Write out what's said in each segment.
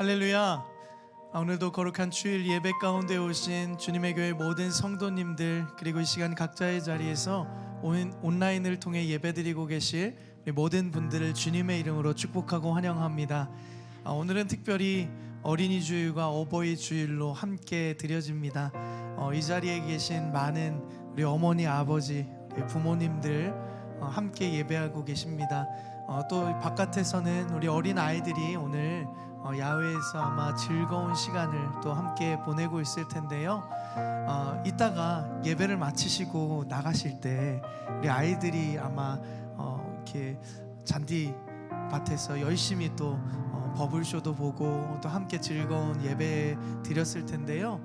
할렐루야. 오늘도 거룩한 주일 예배 가운데 오신 주님의 교회 모든 성도님들, 그리고 이 시간 각자의 자리에서 온라인을 통해 예배드리고 계실 우리 모든 분들을 주님의 이름으로 축복하고 환영합니다. 오늘은 특별히 어린이 주일과 어버이 주일로 함께 드려집니다. 이 자리에 계신 많은 우리 어머니, 아버지, 우리 부모님들 함께 예배하고 계십니다. 또 바깥에서는 우리 어린 아이들이 오늘 야외에서 아마 즐거운 시간을 또 함께 보내고 있을 텐데요. 이따가 예배를 마치시고 나가실 때 우리 아이들이 아마 이렇게 잔디밭에서 열심히 또 버블쇼도 보고 또 함께 즐거운 예배 드렸을 텐데요.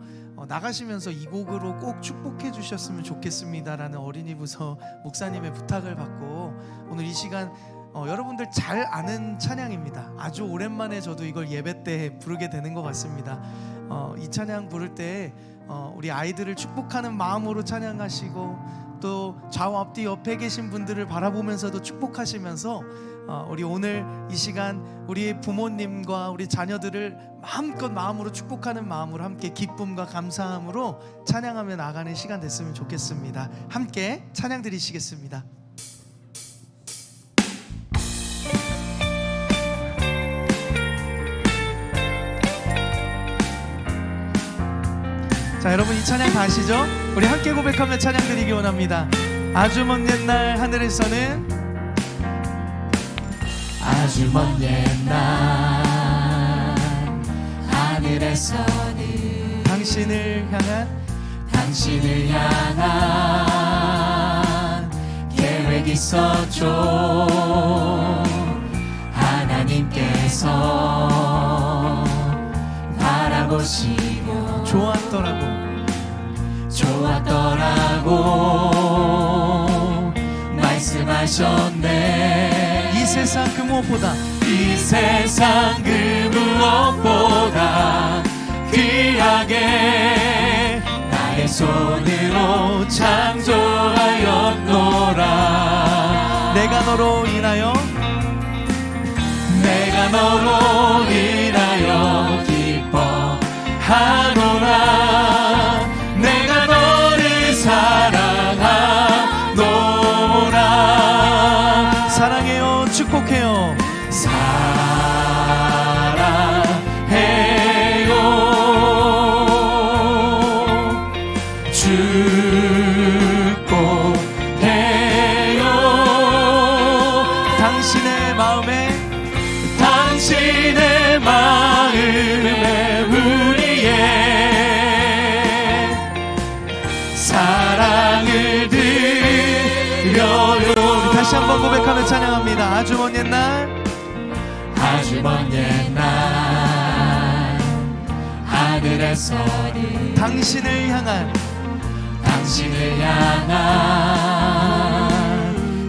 나가시면서 이 곡으로 꼭 축복해 주셨으면 좋겠습니다라는 어린이 부서 목사님의 부탁을 받고 오늘 이 시간 여러분들 잘 아는 찬양입니다. 아주 오랜만에 저도 이걸 예배 때 부르게 되는 것 같습니다. 이 찬양 부를 때 우리 아이들을 축복하는 마음으로 찬양하시고 또 좌우 앞뒤 옆에 계신 분들을 바라보면서도 축복하시면서 우리 오늘 이 시간 우리 부모님과 우리 자녀들을 마음껏 마음으로 축복하는 마음으로 함께 기쁨과 감사함으로 찬양하며 나가는 시간 됐으면 좋겠습니다. 함께 찬양 드리시겠습니다. 자, 여러분 이 찬양 다 아시죠? 우리 함께 고백하며 찬양 드리기 원합니다. 아주 먼 옛날 하늘에서는 아주 먼 옛날 하늘에서는 당신을 향한 계획이 있었죠. 하나님께서 바라보시고 좋았더라고 말씀하셨네. 이 세상 그 무엇보다 귀하게 나의 손으로 창조하였노라. 내가 너로 인하여 기뻐하노라. 내가 너를 사랑하노라. 사랑해요, 축복해요. 당신의 마음에 우리의 사랑을 드려요. 다시 한번 고백하며 찬양합니다. 아주 먼 옛날 하늘에서는 당신을 향한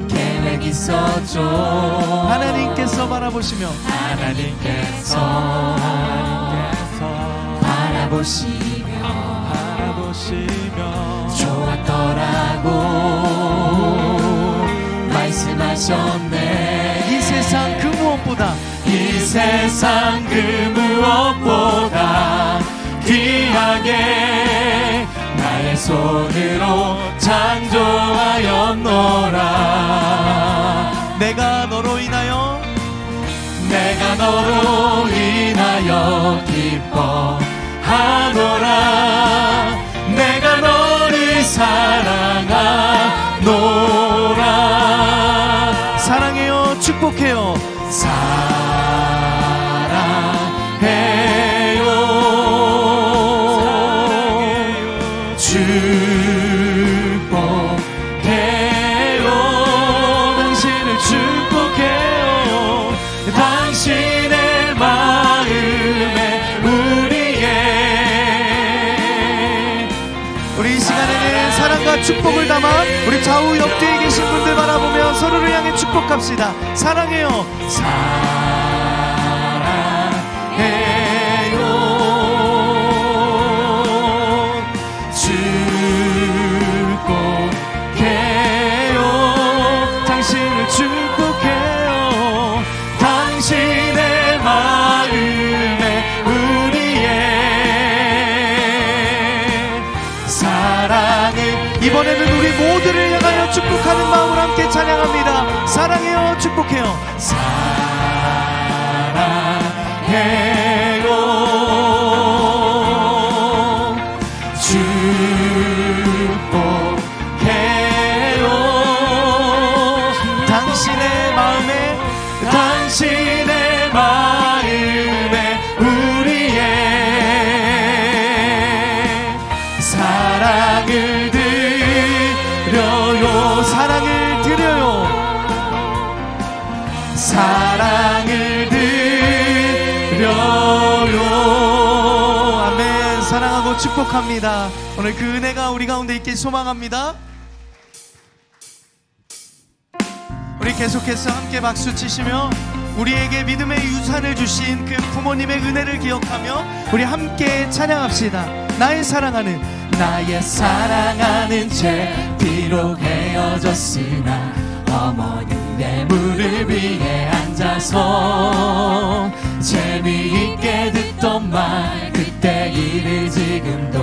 계획이 있었죠. 하나님께서 바라보시며 좋았더라고 말씀하셨네. 이 세상 그 무엇보다 귀하게 나의 손으로 창조하였노라. 내가 너로 인하여 기뻐하노라. 내가 너를 사랑하노라. 사랑해요, 축복해요. 당신을 축복해요. 당신의 마음에 우리 이 시간에는 사랑과 축복을 담아 우리 좌우 옆뒤에 계신 분들 바라보며 서로를 향해 축복합시다. 사랑해요. 당신을 축복해요. 당신의 마음에 이번에는 우리 모두를 향하여 축복하는 마음으로 함께 찬양합니다. 사랑해요, 축복해요. 사랑해요 축복해요 당신의 마음에 당신의 마음에 우리의 사랑을 드려요 사랑을 드려요. 사랑을 드려요. 아멘. 사랑하고 축복합니다. 오늘 그 은혜가 우리 가운데 있길 소망합니다. 우리 계속해서 함께 박수 치시며 우리에게 믿음의 유산을 주신 그 부모님의 은혜를 기억하며 우리 함께 찬양합시다. 나의 사랑하는 채 비록 헤어졌으나 어머니의 무릎 위에 앉아서 재미있게 듣던 말 그때 일을 지금도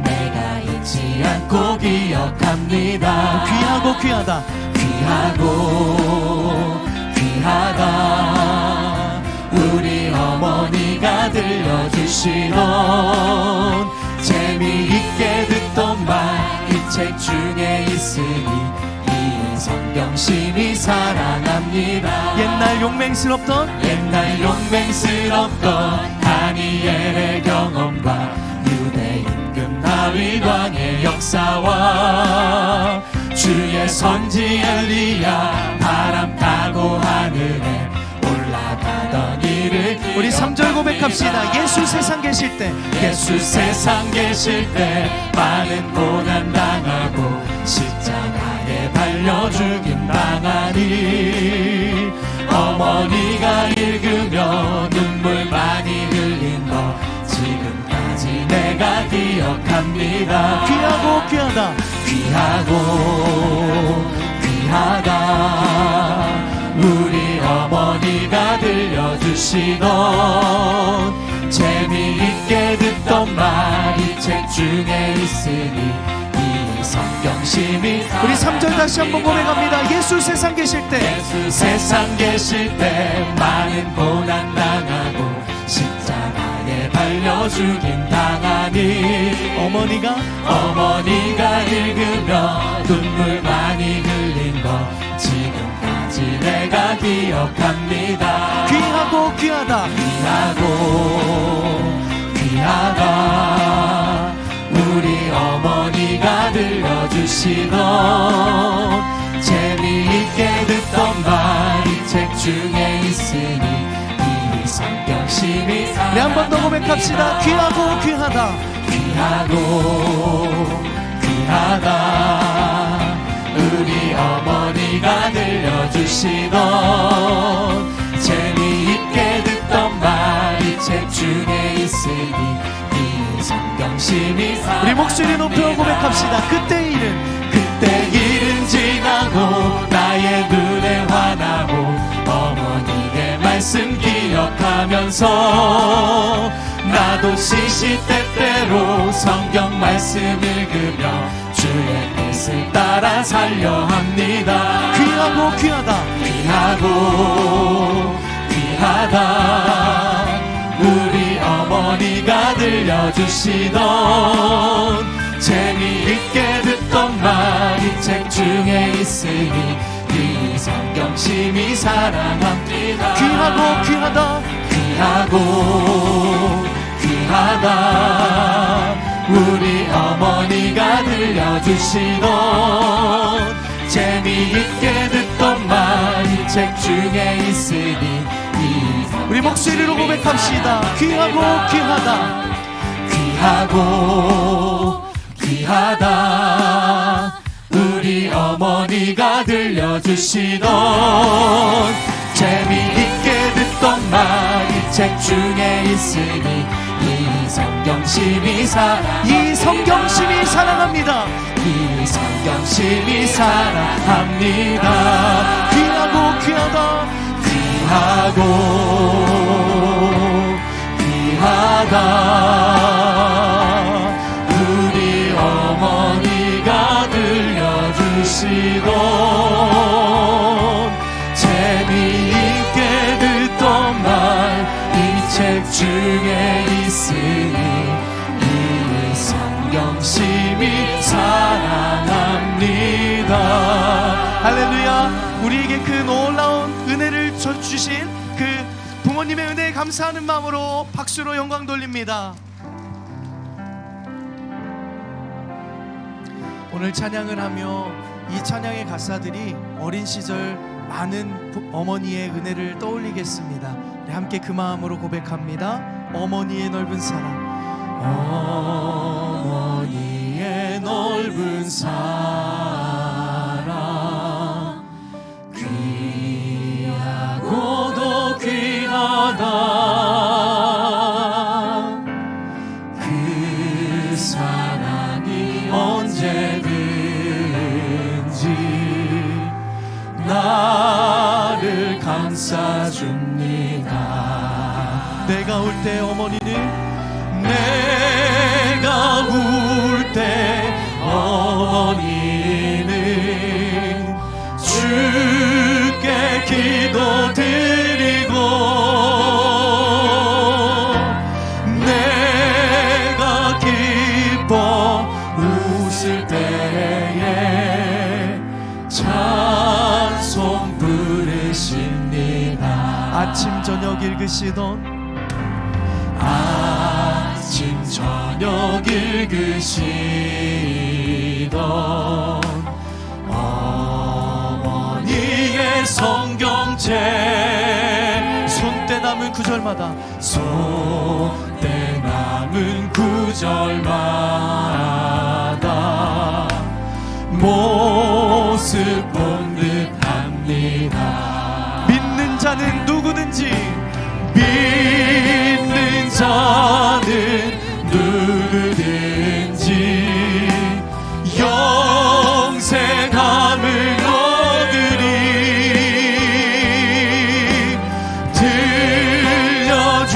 내가 잊지 않고 기억합니다. 귀하고 귀하다. 귀하고 귀하다 우리 어머니가 들려주시던 재미있게 듣던 말 이 책 중에 있으니 이 성경심이 사랑합니다. 옛날 용맹스럽던 다니엘의 경험과 유대 임금 다윗 왕의 역사와 주의 선지 엘리야 바람 타고 하늘에 올라가던 일을 우리 3절 고백합시다. 예수 세상 계실 때 많은 고난 당하고 십자가에 달려 죽임 당하니 어머니가 읽으며 눈물 많이 흘린 거 지금까지 내가 기억합니다. 귀하고 귀하다. 귀하고 귀하다 우리 어머니가 들려주시던 재미있게 듣던 말 이 책 중에 있으니 이 성경심이 우리 3절 다시 한번 고백합니다. 예수 세상 계실 때 세상 계실 때 많은 고난 당하고 십자가에 달려 죽임 당하니 어머니가 읽으며 눈물 많이 흘린 거 지금까지 내가 기억합니다. 귀하고 귀하다. 귀하고 귀하다 우리 어머니가 들려주시던 재미있게 듣던 말 이 책 중에 있으니 이 성경심이 우리 한 번 더 고백합시다. 귀하고 귀하다. 귀하고 귀하다 우리 어머니가 들려주시던 재미있게 듣던 말 이 책 중에 있으니 이 성경심이 우리 목소리 높여 고백합시다. 그때 일은 지나고 나의 눈에 환하고 어머니의 말씀 기억하면서 나도 시시때때로 성경 말씀 읽으며 주의 뜻을 따라 살려 합니다. 귀하고 귀하다. 귀하고 귀하다 우리 어머니가 들려주시던 재미있게 듣던 말 이 책 중에 있으니 이 성경심이 사랑합니다. 귀하고 귀하다. 귀하고 귀하다 우리 어머니가 들려주시던 재미있게 듣던 말 이 책 중에 있으니 우리 목소리로 고백합시다. 귀하고 귀하다. 귀하고 귀하다 우리 어머니가 들려주시던 재미있게 듣던 말 이 책 중에 있으니 이 성경심이 사랑합니다. 이 성경심이 사랑합니다. 귀하고 귀하다. 귀하고 귀하다 우리 어머니가 중에 있으니 이 성경심이 사랑합니다. 할렐루야. 우리에게 그 놀라운 은혜를 주신 그 부모님의 은혜에 감사하는 마음으로 박수로 영광 돌립니다. 오늘 찬양을 하며 이 찬양의 가사들이 어린 시절 많은 어머니의 은혜를 떠올리겠습니다. 우리 함께 그 마음으로 고백합니다. 어머니의 넓은 사랑. 어머니의 넓은 사랑 귀하고도 귀하다. 그 사랑이 언제든지 나를 감싸줍니다. 내가 울 때 어머니는 내가 울 때 어머니는 주께 기도드리고 내가 기뻐 웃을 때에 찬송 부르십니다. 아침 저녁 읽으시던 아침 저녁 읽으시던 어머니의 성경책 손때 남은 구절마다 손때 남은 구절마다 모습 본 듯합니다. 믿는 자는 누구든지 믿는 자는 누구든지 영생함을 얻으리.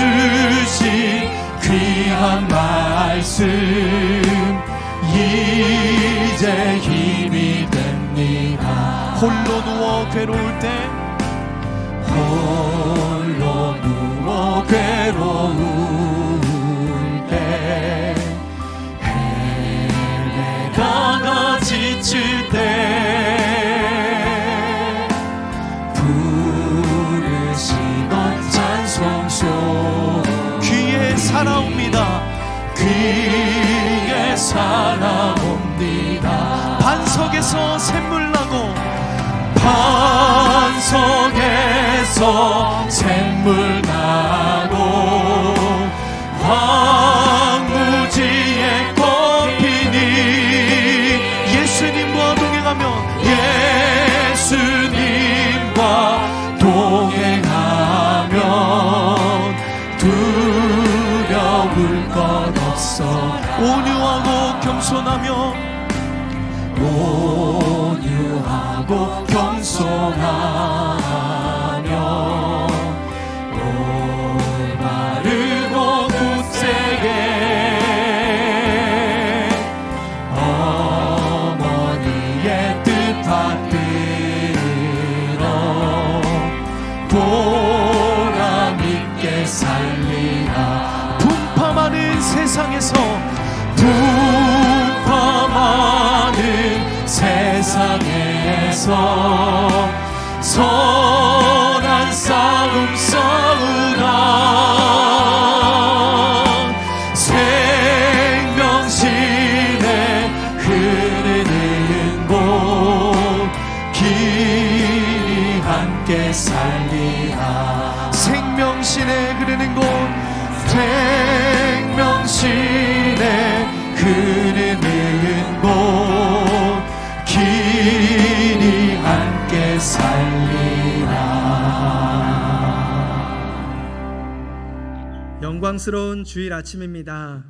들려주신 귀한 말씀 이제 힘이 됩니다. 홀로 누워 괴로울 때 홀로 누워 괴로울 때 헤매다가 지칠 때 부르시던 찬송소 귀에 살아옵니다. 귀에 살아옵니다. 반석에서 샘물 나고 반석에서 샘물 나고 황무지에 꽃피니 예수님과 동행하면 예수님과 동행하면 두려울 것 없어. 온유하고 겸손하며 온유하고 겸손하며 올바르고 굳세게 어머니의 뜻 받들어 보람있게 살리라. 분파많은 세상에서 분파많은 세상에서 선한 싸움 싸우라. 생명신에 흐르는 곳 길이 함께 살리라. 생명신에 흐르는 곳 생명신에 흐르는 곳 길이 함께 살리라. 영광스러운 주일 아침입니다.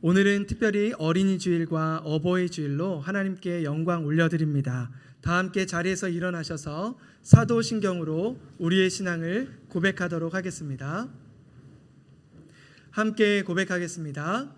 오늘은 특별히 어린이 주일과 어버이 주일로 하나님께 영광 올려드립니다. 다 함께 자리에서 일어나셔서 사도신경으로 우리의 신앙을 고백하도록 하겠습니다. 함께 고백하겠습니다.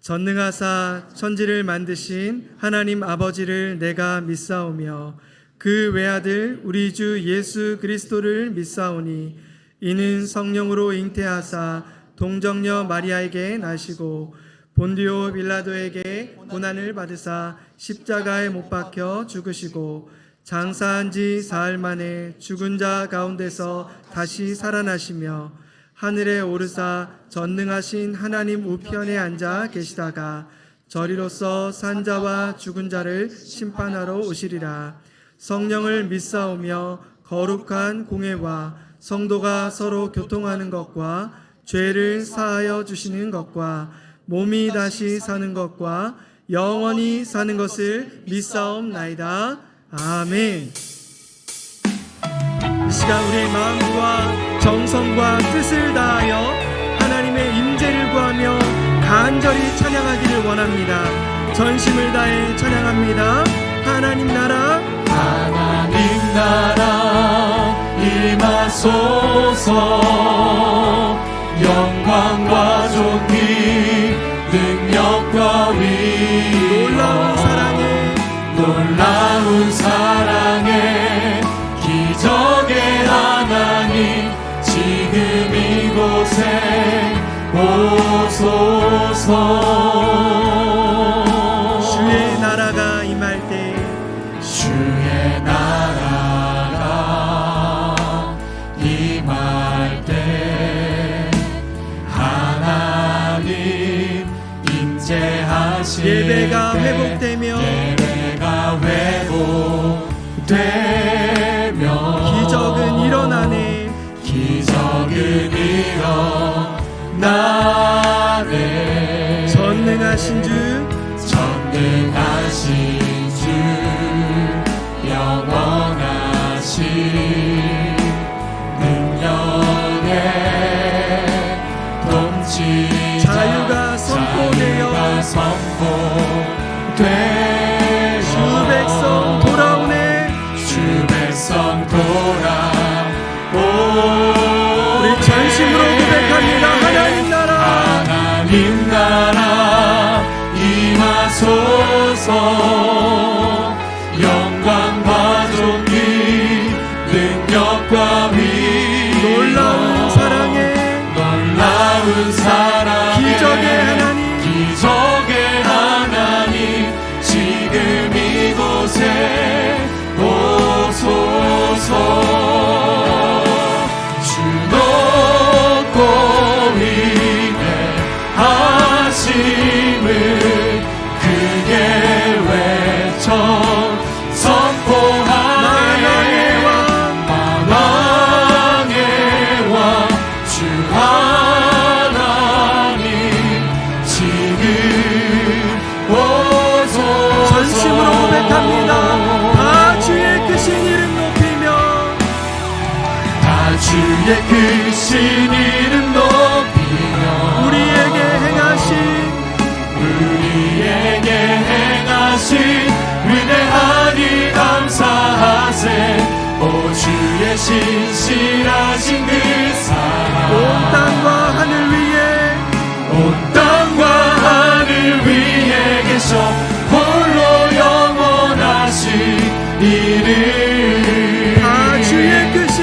전능하사 천지를 만드신 하나님 아버지를 내가 믿사오며 그 외아들 우리 주 예수 그리스도를 믿사오니 이는 성령으로 잉태하사 동정녀 마리아에게 나시고 본디오 빌라도에게 고난을 받으사 십자가에 못 박혀 죽으시고 장사한 지 사흘 만에 죽은 자 가운데서 다시 살아나시며 하늘에 오르사 전능하신 하나님 우편에 앉아 계시다가 저리로서 산 자와 죽은 자를 심판하러 오시리라. 성령을 믿사오며 거룩한 공회와 성도가 서로 교통하는 것과 죄를 사하여 주시는 것과 몸이 다시 사는 것과 영원히 사는 것을 믿사옵나이다. 아멘. 이 시간 우리의 마음과 정성과 뜻을 다하여 하나님의 임재를 구하며 간절히 찬양하기를 원합니다. 전심을 다해 찬양합니다. 하나님 나라 임하소서. 영광과 존귀 능력과 위엄 놀라운 사랑에 기적의 하나님 지금 이곳에 오소서. 주의 나라가 임할 때 주의 나라가 임할 때 하나님 임재하시네. 예배가 회복되며 기적은 일어나네. 전능하신 주 영원하신 능력의 통치 자유가 선포되어 주 백성 돌아오네. 주 백성 돌아오. 우리 전심으로 고백합니다. 하나님 나라 하나님 나라 임하소서. 영광과 존귀 능력과 위엄 놀라운 사랑에 기적의 하나님 지금 이곳에 오소서. 주 높고 위대하심을 크게 외쳐 선포하네. 만왕의 왕 주 하나님 지금 오소서. 전심으로 고백합니다. 다 주의 크신 이름 높이며 다 주의 크신 이름 높이며 우리에게 행하신 위대하니 감사하세. 오 주의 신실하신 그 사랑 온 땅과 하늘 위에 계셔 홀로 영원하신 이름. 다 주의 크신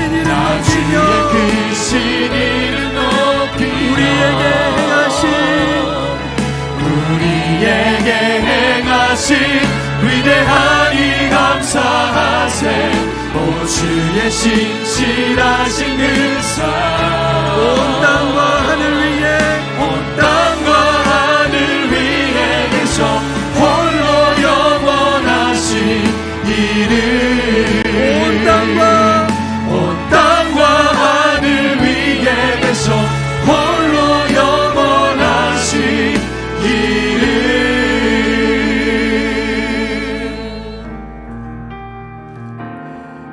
이름 높이며 우리에게 행하신 위대하니 감사하세. 오 주의 신실하신 그 사랑 온 땅과 하늘 위에 계셔 홀로 영원하신 이름. 온 땅과 하늘 위에 계셔 홀로 영원하신 이름.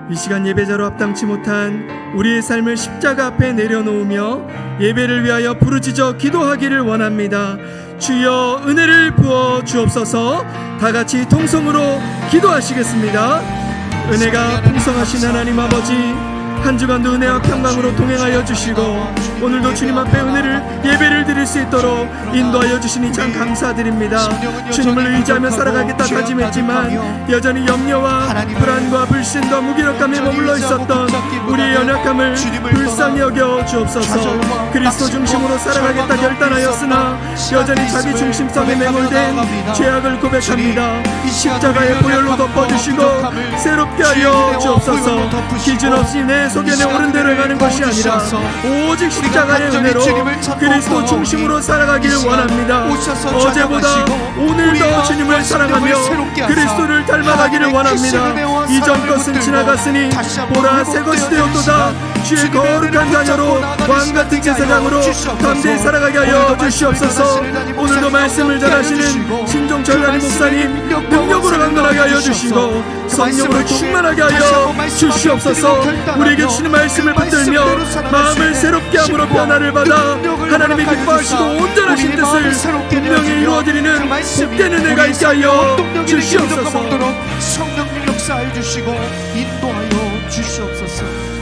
이 시간 예배자로 합당치 못한 우리의 삶을 십자가 앞에 내려놓으며 예배를 위하여 부르짖어 기도하기를 원합니다. 주여 은혜를 부어 주옵소서. 다 같이 통성으로 기도하시겠습니다. 은혜가 풍성하신 하나님 아버지, 한 주간도 은혜와 평강으로 동행하여 주시고 오늘도 주님 앞에 은혜를 예배를 드릴 수 있도록 인도하여 주시니 참 감사드립니다. 주님을 의지하며 살아가겠다 다짐했지만 여전히 염려와 불안과 불신과 무기력감에 머물러 있었던 우리의 연약함을 불쌍히 여겨 주옵소서. 그리스도 중심으로 살아가겠다 결단하였으나 여전히 자기 중심성에 매몰된 죄악을 고백합니다. 십자가의 보혈로 덮어주시고 새롭게 하여 주옵소서. 기준 없이 내 소견에 오른 대로 행하는 것이 아니라 오직 십자가의 은혜로 그리스도 중심으로 살아가기를 원합니다. 어제보다 오늘 더 주님을 사랑하며 그리스도를 닮아가기를 원합니다. 이전 것은 지나갔으니 보라 새 것이 되었도다. 주의 거룩한 자녀로 왕같은 제사장으로 담대히 살아가게 하여 주시옵소서. 오늘도 말씀을 전하시는 신종철 담임 목사님 능력으로 강건하게 하여 주시고 성령으로 충만하게 하여 주시옵소서. 우리에게 주신 말씀을 붙들며 마음을 새롭게 함으로 변화를 받아 하나님이 기뻐하시고 온전하신 뜻을 분명히 이루어드리는 복된 은혜가 있게 하여 주시옵소서. 성령님 역사해 주시고 인도하여 주시옵소서.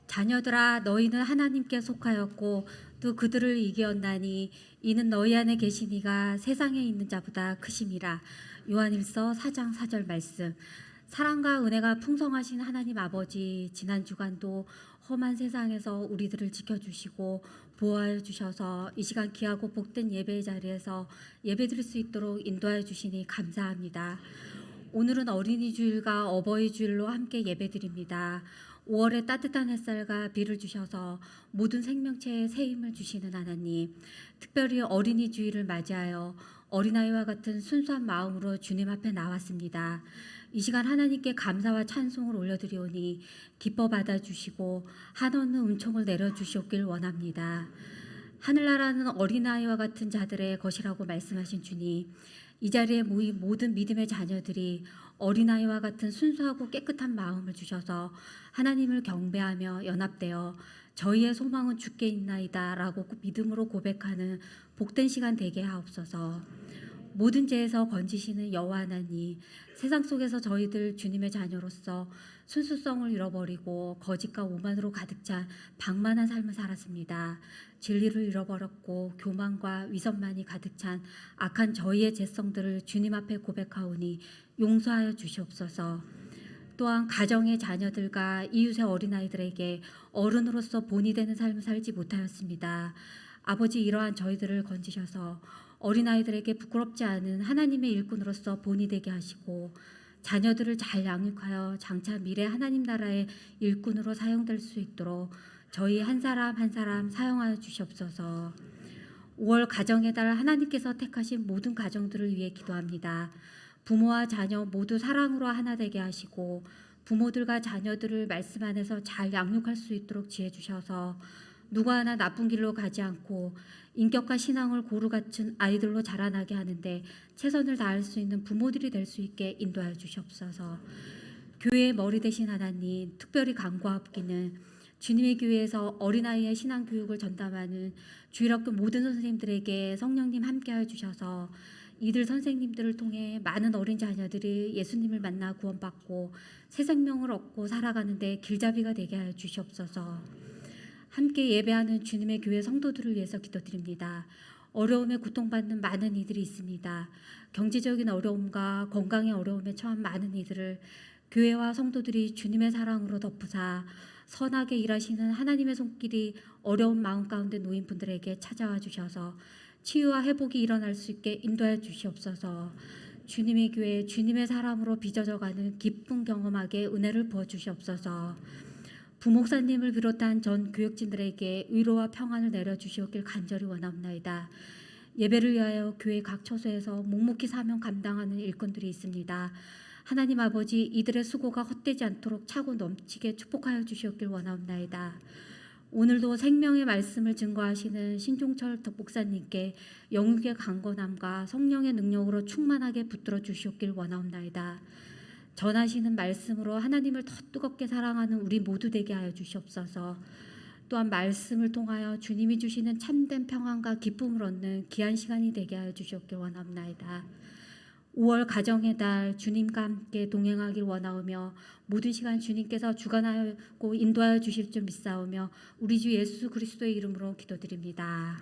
자녀들아 너희는 하나님께 속하였고 또 그들을 이기었나니 이는 너희 안에 계신 이가 세상에 있는 자보다 크심이라. 요한일서 4장 4절 말씀. 사랑과 은혜가 풍성하신 하나님 아버지, 지난 주간도 험한 세상에서 우리들을 지켜주시고 보호하여 주셔서 이 시간 귀하고 복된 예배의 자리에서 예배드릴 수 있도록 인도하여 주시니 감사합니다. 오늘은 어린이 주일과 어버이 주일로 함께 예배드립니다. 5월의 따뜻한 햇살과 비를 주셔서 모든 생명체에 새 힘을 주시는 하나님, 특별히 어린이 주일을 맞이하여 어린아이와 같은 순수한 마음으로 주님 앞에 나왔습니다. 이 시간 하나님께 감사와 찬송을 올려드리오니 기뻐 받아주시고 한없는 은총을 내려주시옵길 원합니다. 하늘나라는 어린아이와 같은 자들의 것이라고 말씀하신 주님, 이 자리에 모인 모든 믿음의 자녀들이 어린아이와 같은 순수하고 깨끗한 마음을 주셔서 하나님을 경배하며 연합되어 저희의 소망은 주께 있나이다 라고 믿음으로 고백하는 복된 시간 되게 하옵소서. 모든 죄에서 건지시는 여호와 하나님, 세상 속에서 저희들 주님의 자녀로서 순수성을 잃어버리고 거짓과 오만으로 가득 찬 방만한 삶을 살았습니다. 진리를 잃어버렸고 교만과 위선만이 가득 찬 악한 저희의 죄성들을 주님 앞에 고백하오니 용서하여 주시옵소서. 또한 가정의 자녀들과 이웃의 어린아이들에게 어른으로서 본이 되는 삶을 살지 못하였습니다. 아버지, 이러한 저희들을 건지셔서 어린아이들에게 부끄럽지 않은 하나님의 일꾼으로서 본이 되게 하시고 자녀들을 잘 양육하여 장차 미래 하나님 나라의 일꾼으로 사용될 수 있도록 저희 한 사람 한 사람 사용하여 주시옵소서. 5월 가정의 달 하나님께서 택하신 모든 가정들을 위해 기도합니다. 부모와 자녀 모두 사랑으로 하나 되게 하시고 부모들과 자녀들을 말씀 안에서 잘 양육할 수 있도록 지혜 주셔서 누구 하나 나쁜 길로 가지 않고 인격과 신앙을 고루 갖춘 아이들로 자라나게 하는데 최선을 다할 수 있는 부모들이 될 수 있게 인도하여 주시옵소서. 교회의 머리 되신 하나님, 특별히 간구하옵기는 주님의 교회에서 어린아이의 신앙교육을 전담하는 주일학교 모든 선생님들에게 성령님 함께하여 주셔서 이들 선생님들을 통해 많은 어린 자녀들이 예수님을 만나 구원받고 새 생명을 얻고 살아가는데 길잡이가 되게 하여 주시옵소서. 함께 예배하는 주님의 교회 성도들을 위해서 기도드립니다. 어려움에 고통받는 많은 이들이 있습니다. 경제적인 어려움과 건강의 어려움에 처한 많은 이들을 교회와 성도들이 주님의 사랑으로 덮으사 선하게 일하시는 하나님의 손길이 어려운 마음 가운데 놓인 분들에게 찾아와 주셔서 치유와 회복이 일어날 수 있게 인도해 주시옵소서. 주님의 교회, 주님의 사람으로 빚어져가는 기쁨 경험하게 은혜를 부어주시옵소서. 부목사님을 비롯한 전 교육진들에게 위로와 평안을 내려주시옵길 간절히 원합나이다. 예배를 위하여 교회 각 처소에서 묵묵히 사명 감당하는 일꾼들이 있습니다. 하나님 아버지, 이들의 수고가 헛되지 않도록 차고 넘치게 축복하여 주시옵길 원합나이다. 오늘도 생명의 말씀을 증거하시는 신종철 목사님께 영육의 강건함과 성령의 능력으로 충만하게 붙들어 주시옵길 원하옵나이다. 전하시는 말씀으로 하나님을 더 뜨겁게 사랑하는 우리 모두 되게 하여 주시옵소서. 또한 말씀을 통하여 주님이 주시는 참된 평안과 기쁨을 얻는 귀한 시간이 되게 하여 주시옵길 원하옵나이다. 5월 가정의 달 주님과 함께 동행하길 원하오며 모든 시간 주님께서 주관하고 인도하여 주실 줄 믿사오며 우리 주 예수 그리스도의 이름으로 기도드립니다.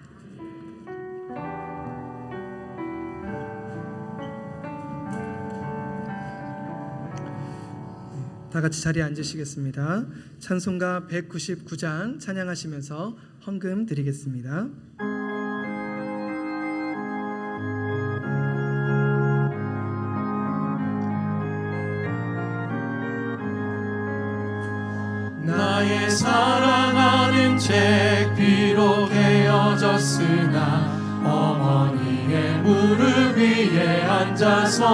다 같이 자리에 앉으시겠습니다. 찬송가 199장 찬양하시면서 헌금 드리겠습니다. 나의 사랑하는 책 비록 헤어졌으나 어머니의 무릎 위에 앉아서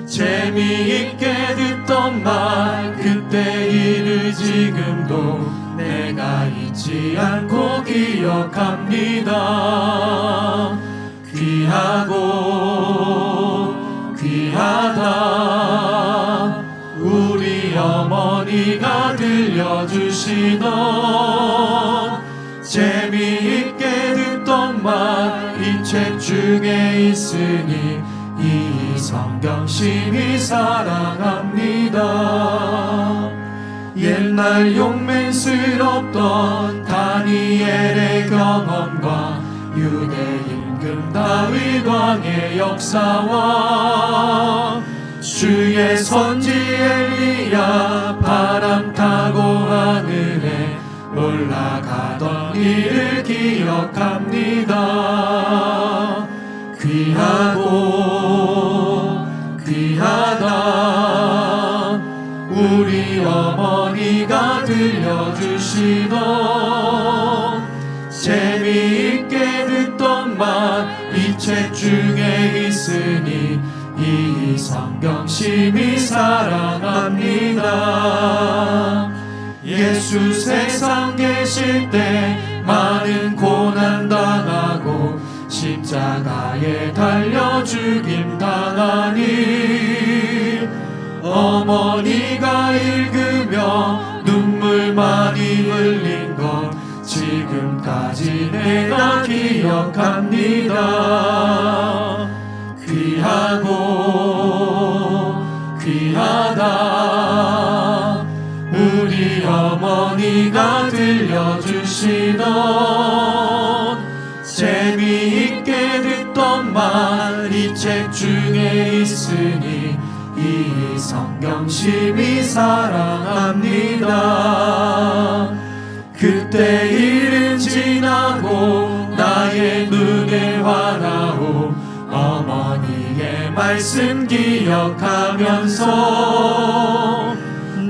재미있게 듣던 말 그때 일을 지금도 내가 잊지 않고 기억합니다. 귀하고 귀하다 우리 어머니가 들려주시던 재미있게 듣던 말 이 책 중에 있으니 이 성경 심히 사랑합니다. 옛날 용맹스럽던 다니엘의 경험과 유대 임금 다윗 왕의 역사와 주의 선지 엘리야 바람 타고 하늘에 올라가던 일을 기억합니다. 귀하고 귀하다 우리 어머니가 들려주시던 재미있게 듣던 말 이 책 중에 있으니 이 성경 심히 사랑합니다. 예수 세상 계실 때 많은 고난 당하고 십자가에 달려 죽임 당하니 어머니가 읽으며 눈물 많이 흘린 것 지금까지 내가 기억합니다. 귀하고 귀하다 우리 어머니가 들려주시던 재미있게 듣던 말 이 책 중에 있으니 이 성경 심히 사랑합니다. 그때 일은 지나고 나의 눈에 환하오 어머니의 말씀 기억하면서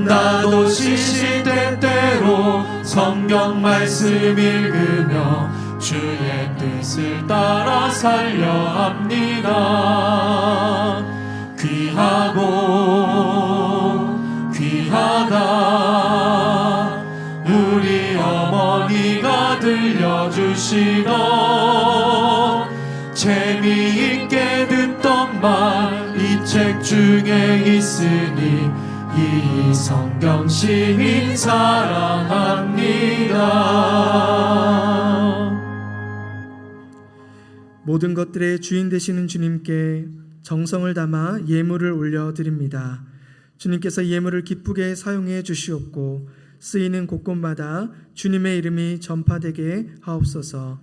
나도 시시때때로 성경 말씀 읽으며 주의 뜻을 따라 살려 합니다. 귀하고 귀하다 우리 어머니가 들려주시던 재미있게 듣던 말 이 책 중에 있으니 이 성경 심히 사랑합니다. 모든 것들의 주인 되시는 주님께 정성을 담아 예물을 올려드립니다. 주님께서 예물을 기쁘게 사용해 주시옵고 쓰이는 곳곳마다 주님의 이름이 전파되게 하옵소서.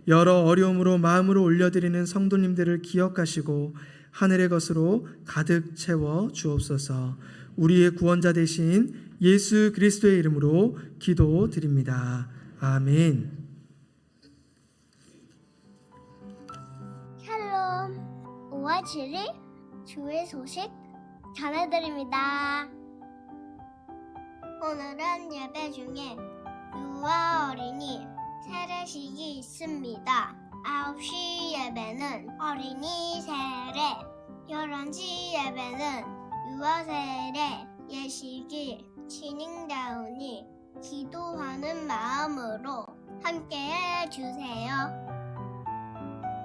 여러 어려움으로 마음으로 올려드리는 성도님들을 기억하시고 하늘의 것으로 가득 채워 주옵소서. 우리의 구원자 되신 예수 그리스도의 이름으로 기도드립니다. 아멘. 샬롬 5월 7일 주의 소식 전해드립니다. 오늘은 예배 중에 유아 어린이 세례식이 있습니다. 9시 예배는 어린이 세례, 11시 예배는 유아 세례 예식이 진행되오니 기도하는 마음으로 함께해 주세요.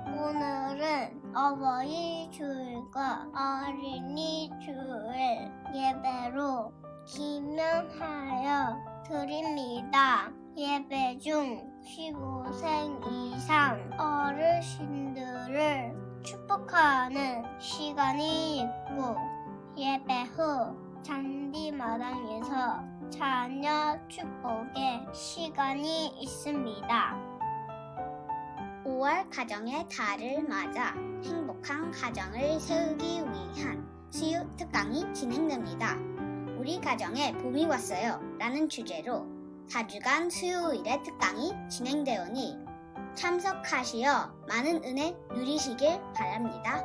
오늘은 어버이 주일과 어린이 주일 예배로 기념하여 드립니다. 예배 중 15세 이상 어르신들을 축복하는 시간이 있고 예배 후 잔디마당에서 자녀 축복의 시간이 있습니다. 5월 가정의 달을 맞아 행복한 가정을 세우기 위한 수요 특강이 진행됩니다. 우리 가정에 봄이 왔어요 라는 주제로 4주간 수요일에 특강이 진행되오니 참석하시어 많은 은혜 누리시길 바랍니다.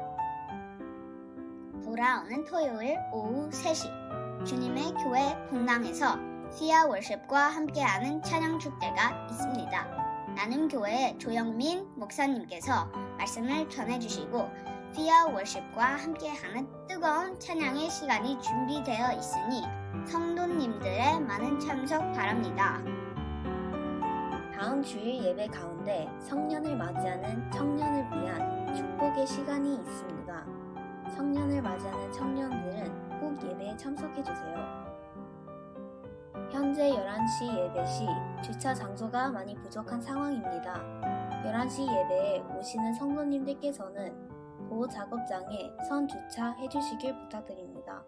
돌아오는 토요일 오후 3시 주님의 교회 본당에서 피아 월십과 함께하는 찬양 축제가 있습니다. 나눔교회의 조영민 목사님께서 말씀을 전해주시고 피아 월십과 함께하는 뜨거운 찬양의 시간이 준비되어 있으니 성도님들의 많은 참석 바랍니다. 다음 주일 예배 가운데 성년을 맞이하는 청년을 위한 축복의 시간이 있습니다. 성년을 맞이하는 청년들은 꼭 예배에 참석해 주세요. 현재 11시 예배 시 주차 장소가 많이 부족한 상황입니다. 11시 예배에 오시는 성도님들께서는 보호 작업장에 선 주차해 주시길 부탁드립니다.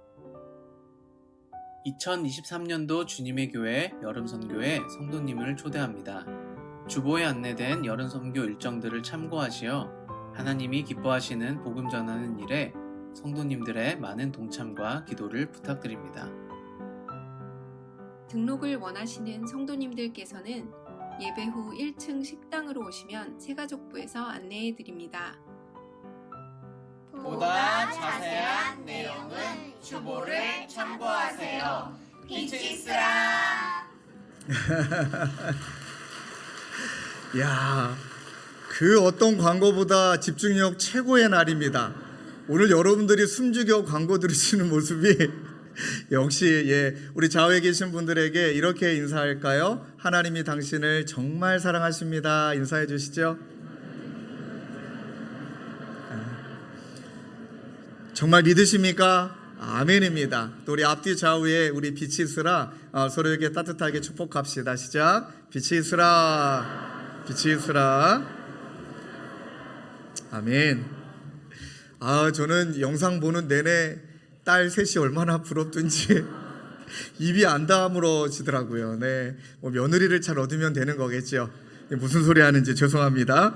2023년도 주님의 교회 여름선교에 성도님을 초대합니다. 주보에 안내된 여름선교 일정들을 참고하시어 하나님이 기뻐하시는 복음 전하는 일에 성도님들의 많은 동참과 기도를 부탁드립니다. 등록을 원하시는 성도님들께서는 예배 후 1층 식당으로 오시면 새가족부에서 안내해 드립니다. 보다 자세한 내용은 주보를 참고하세요. 비치스라. 야, 그 어떤 광고보다 집중력 최고의 날입니다. 오늘 여러분들이 숨죽여 광고 들으시는 모습이 역시 우리 좌우에 계신 분들에게 이렇게 인사할까요? 하나님이 당신을 정말 사랑하십니다. 인사해 주시죠. 정말 믿으십니까? 아멘입니다. 또 우리 앞뒤 좌우에 우리 빛이 있으라 서로에게 따뜻하게 축복합시다. 시작. 빛이 있으라. 빛이 있으라. 아멘. 저는 영상 보는 내내 딸 셋이 얼마나 부럽든지 입이 안 다물어지더라고요. 네, 며느리를 잘 얻으면 되는 거겠죠. 무슨 소리 하는지 죄송합니다.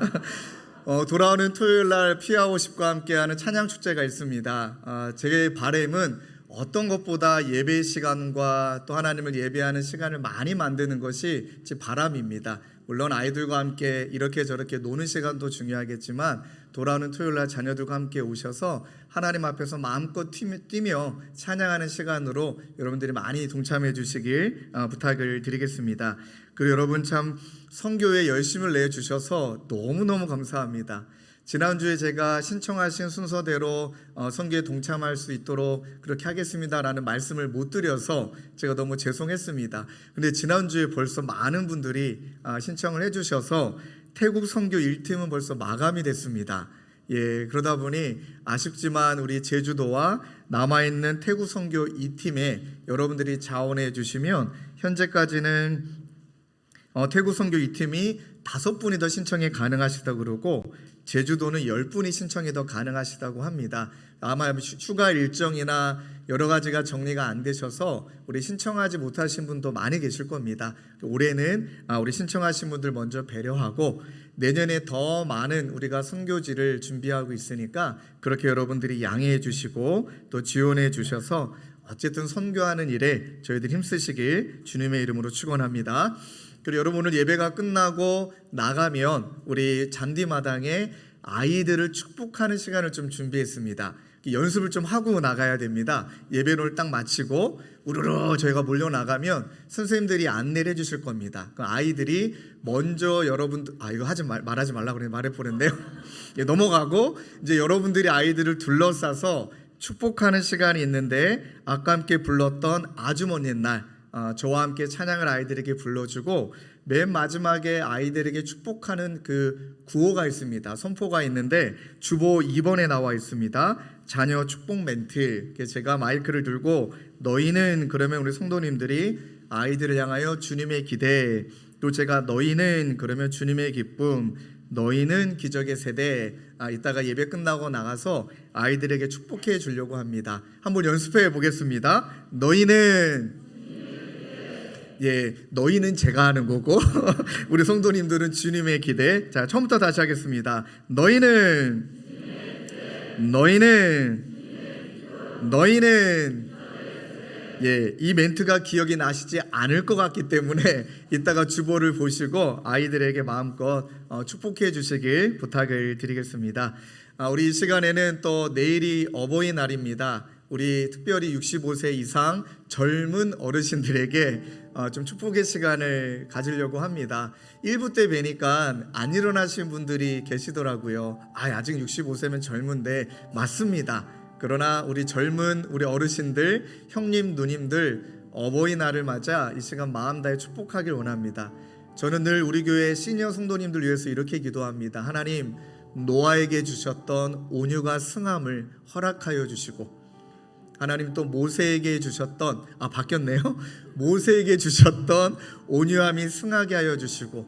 돌아오는 토요일 날 피아워십과 함께하는 찬양 축제가 있습니다. 제 바람은 어떤 것보다 예배 시간과 또 하나님을 예배하는 시간을 많이 만드는 것이 제 바람입니다. 물론 아이들과 함께 이렇게 저렇게 노는 시간도 중요하겠지만 돌아오는 토요일 날 자녀들과 함께 오셔서 하나님 앞에서 마음껏 뛰며 찬양하는 시간으로 여러분들이 많이 동참해 주시길 부탁을 드리겠습니다. 그리고 여러분 참 선교에 열심을 내주셔서 너무너무 감사합니다. 지난주에 제가 신청하신 순서대로 선교에 동참할 수 있도록 그렇게 하겠습니다라는 말씀을 못 드려서 제가 너무 죄송했습니다. 근데 지난주에 벌써 많은 분들이 신청을 해주셔서 태국 선교 1팀은 벌써 마감이 됐습니다. 그러다 보니 아쉽지만 우리 제주도와 남아있는 태국 선교 2팀에 여러분들이 자원해 주시면 현재까지는 태국 선교 2팀이 5분이 더 신청이 가능하시다고 그러고 제주도는 10분이 신청이 더 가능하시다고 합니다. 아마 휴가 일정이나 여러 가지가 정리가 안 되셔서 우리 신청하지 못하신 분도 많이 계실 겁니다. 올해는 우리 신청하신 분들 먼저 배려하고 내년에 더 많은 우리가 선교지를 준비하고 있으니까 그렇게 여러분들이 양해해 주시고 또 지원해 주셔서 어쨌든 선교하는 일에 저희들 힘쓰시길 주님의 이름으로 축원합니다. 그리고 여러분 오늘 예배가 끝나고 나가면 우리 잔디마당에 아이들을 축복하는 시간을 좀 준비했습니다. 연습을 좀 하고 나가야 됩니다. 예배를 딱 마치고 우르르 저희가 몰려 나가면 선생님들이 안내를 해주실 겁니다. 그 아이들이 먼저 여러분들 이거 말하지 말라고 그래 말해 보는데요. 넘어가고 이제 여러분들이 아이들을 둘러싸서 축복하는 시간이 있는데 아까 함께 불렀던 아주 먼 옛날 저와 함께 찬양을 아이들에게 불러주고 맨 마지막에 아이들에게 축복하는 그 구호가 있습니다. 선포가 있는데 주보 2번에 나와 있습니다. 자녀 축복 멘트. 제가 마이크를 들고 너희는 그러면 우리 성도님들이 아이들을 향하여 주님의 기대 또 제가 너희는 그러면 주님의 기쁨, 너희는 기적의 세대, 이따가 예배 끝나고 나가서 아이들에게 축복해 주려고 합니다. 한번 연습해 보겠습니다. 너희는, 예, 너희는 제가 하는 거고 우리 성도님들은 주님의 기대. 자, 처음부터 다시 하겠습니다. 너희는, 예, 이 멘트가 기억이 나시지 않을 것 같기 때문에 이따가 주보를 보시고 아이들에게 마음껏 축복해 주시길 부탁을 드리겠습니다. 우리 이 시간에는 또 내일이 어버이날입니다. 우리 특별히 65세 이상 젊은 어르신들에게 좀 축복의 시간을 가지려고 합니다. 1부 때 뵈니까 안 일어나신 분들이 계시더라고요. 아직 65세면 젊은데 맞습니다. 그러나 우리 젊은 우리 어르신들, 형님, 누님들 어버이날을 맞아 이 시간 마음 다해 축복하길 원합니다. 저는 늘 우리 교회 시니어 성도님들 위해서 이렇게 기도합니다. 하나님, 노아에게 주셨던 온유가 승함을 허락하여 주시고, 하나님 또 모세에게 주셨던 바뀌었네요. 모세에게 주셨던 온유함이 승하게 하여 주시고,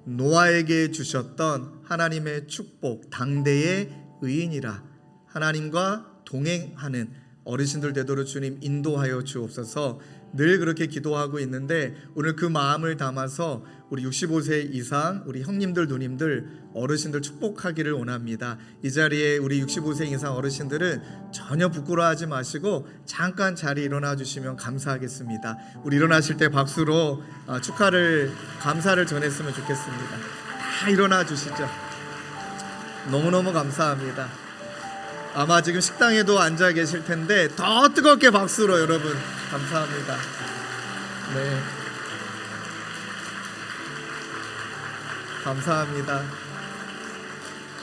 노아에게 주셨던 하나님의 축복, 당대의 의인이라 하나님과 동행하는 어르신들 되도록 주님 인도하여 주옵소서. 늘 그렇게 기도하고 있는데 오늘 그 마음을 담아서 우리 65세 이상 우리 형님들 누님들 어르신들 축복하기를 원합니다. 이 자리에 우리 65세 이상 어르신들은 전혀 부끄러워하지 마시고 잠깐 자리에 일어나 주시면 감사하겠습니다. 우리 일어나실 때 박수로 축하를 감사를 전했으면 좋겠습니다. 다 일어나 주시죠. 너무너무 감사합니다. 아마 지금 식당에도 앉아 계실 텐데 더 뜨겁게 박수로 여러분 감사합니다. 네, 감사합니다.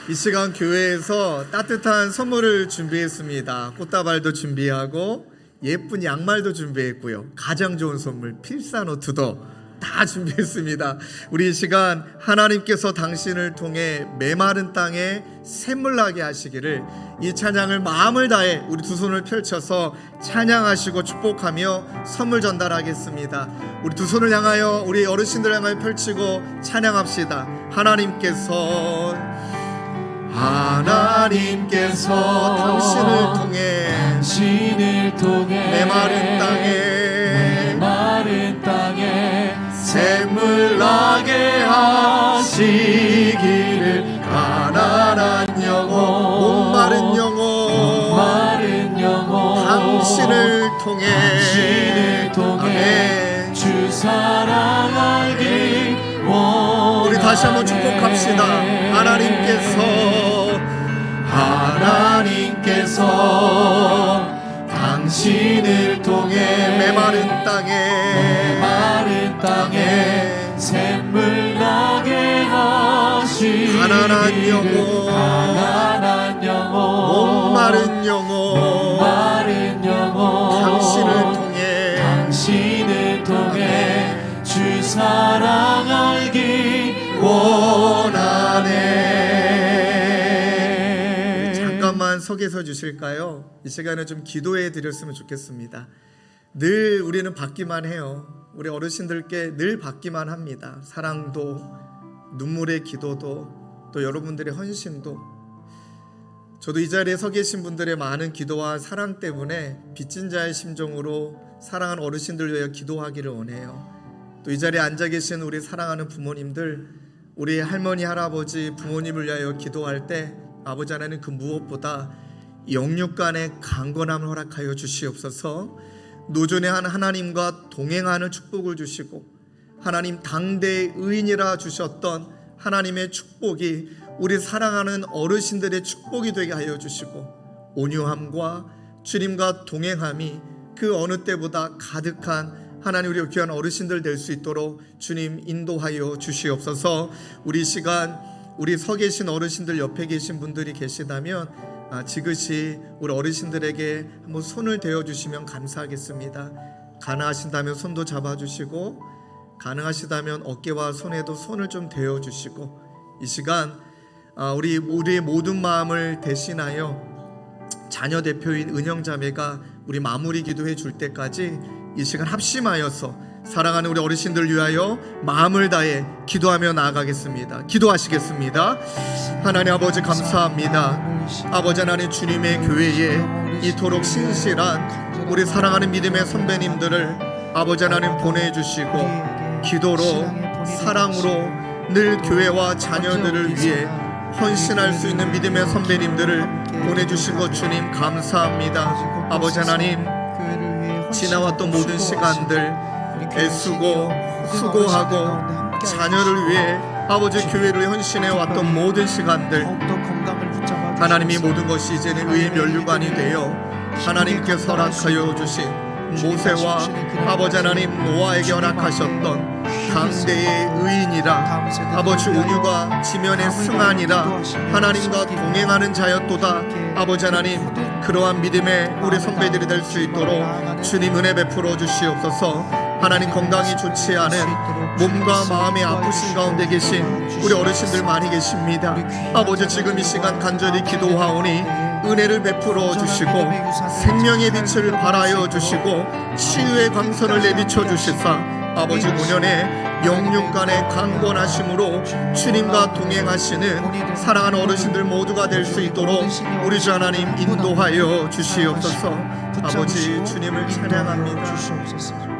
이 시간 교회에서 따뜻한 선물을 준비했습니다. 꽃다발도 준비하고 예쁜 양말도 준비했고요. 가장 좋은 선물 필사노트도 다 준비했습니다. 우리 이 시간 하나님께서 당신을 통해 메마른 땅에 샘물나게 하시기를 이 찬양을 마음을 다해 우리 두 손을 펼쳐서 찬양하시고 축복하며 선물 전달하겠습니다. 우리 두 손을 향하여 우리 어르신들 향하여 펼치고 찬양합시다. 하나님께서 당신을 통해 메마른 땅에 샘물나게 하시기를 가난한 영혼 목마른 영혼 당신을 통해 주 사랑하기 원하네. 우리 다시 한번 축복합시다. 하나님께서 당신을 통해 메마른 땅에 샘물나게 하시 가난한 영혼 목마른 영혼 당신을 통해 주 사랑하기 원하네. 잠깐만 서 계셔 주실까요? 이 시간에 좀 기도해 드렸으면 좋겠습니다. 늘 우리는 받기만 해요. 우리 어르신들께 늘 받기만 합니다. 사랑도, 눈물의 기도도, 또 여러분들의 헌신도. 저도 이 자리에 서 계신 분들의 많은 기도와 사랑 때문에 빚진 자의 심정으로 사랑하는 어르신들 위하여 기도하기를 원해요. 또 이 자리에 앉아 계신 우리 사랑하는 부모님들, 우리 할머니, 할아버지, 부모님을 위하여 기도할 때 아버지 하나님 그 무엇보다 영육 간의 강건함을 허락하여 주시옵소서. 노전의 하나님과 동행하는 축복을 주시고 하나님 당대의 의인이라 주셨던 하나님의 축복이 우리 사랑하는 어르신들의 축복이 되게 하여 주시고 온유함과 주님과 동행함이 그 어느 때보다 가득한 하나님 우리 귀한 어르신들 될 수 있도록 주님 인도하여 주시옵소서. 우리 시간 우리 서 계신 어르신들 옆에 계신 분들이 계시다면 지그시 우리 어르신들에게 한번 손을 대어 주시면 감사하겠습니다. 가능하신다면 손도 잡아주시고 가능하시다면 어깨와 손에도 손을 좀 대어 주시고 이 시간 우리의 모든 마음을 대신하여 자녀 대표인 은영자매가 우리 마무리 기도해 줄 때까지 이 시간 합심하여서 사랑하는 우리 어르신들 위하여 마음을 다해 기도하며 나아가겠습니다. 기도하시겠습니다. 하나님 아버지 감사합니다. 아버지 하나님 주님의 교회에 이토록 신실한 우리 사랑하는 믿음의 선배님들을 아버지 하나님 보내주시고 기도로 사랑으로 늘 교회와 자녀들을 위해 헌신할 수 있는 믿음의 선배님들을 보내주신 것 주님 감사합니다. 아버지 하나님 지나왔던 모든 시간들 애쓰고 수고하고 자녀를 위해 아버지 교회를 헌신해 왔던 모든 시간들 하나님이 모든 것이 이제는 의의 면류관이 되어 하나님께서 허락하여 주신 모세와 아버지 하나님 노아에게 허락하셨던 강대의 의인이라 아버지 온유가 지면의 승한이라 하나님과 동행하는 자였도다. 아버지 하나님 그러한 믿음의 우리 선배들이 될 수 있도록 주님 은혜 베풀어 주시옵소서. 하나님 건강이 좋지 않은 몸과 마음이 아프신 가운데 계신 우리 어르신들 많이 계십니다. 아버지 지금 이 시간 간절히 기도하오니 은혜를 베풀어 주시고 생명의 빛을 발하여 주시고 치유의 광선을 내비쳐 주시사 아버지 노년에 영육간의 강건하심으로 주님과 동행하시는 사랑하는 어르신들 모두가 될 수 있도록 우리 주 하나님 인도하여 주시옵소서. 아버지 주님을 찬양합니다.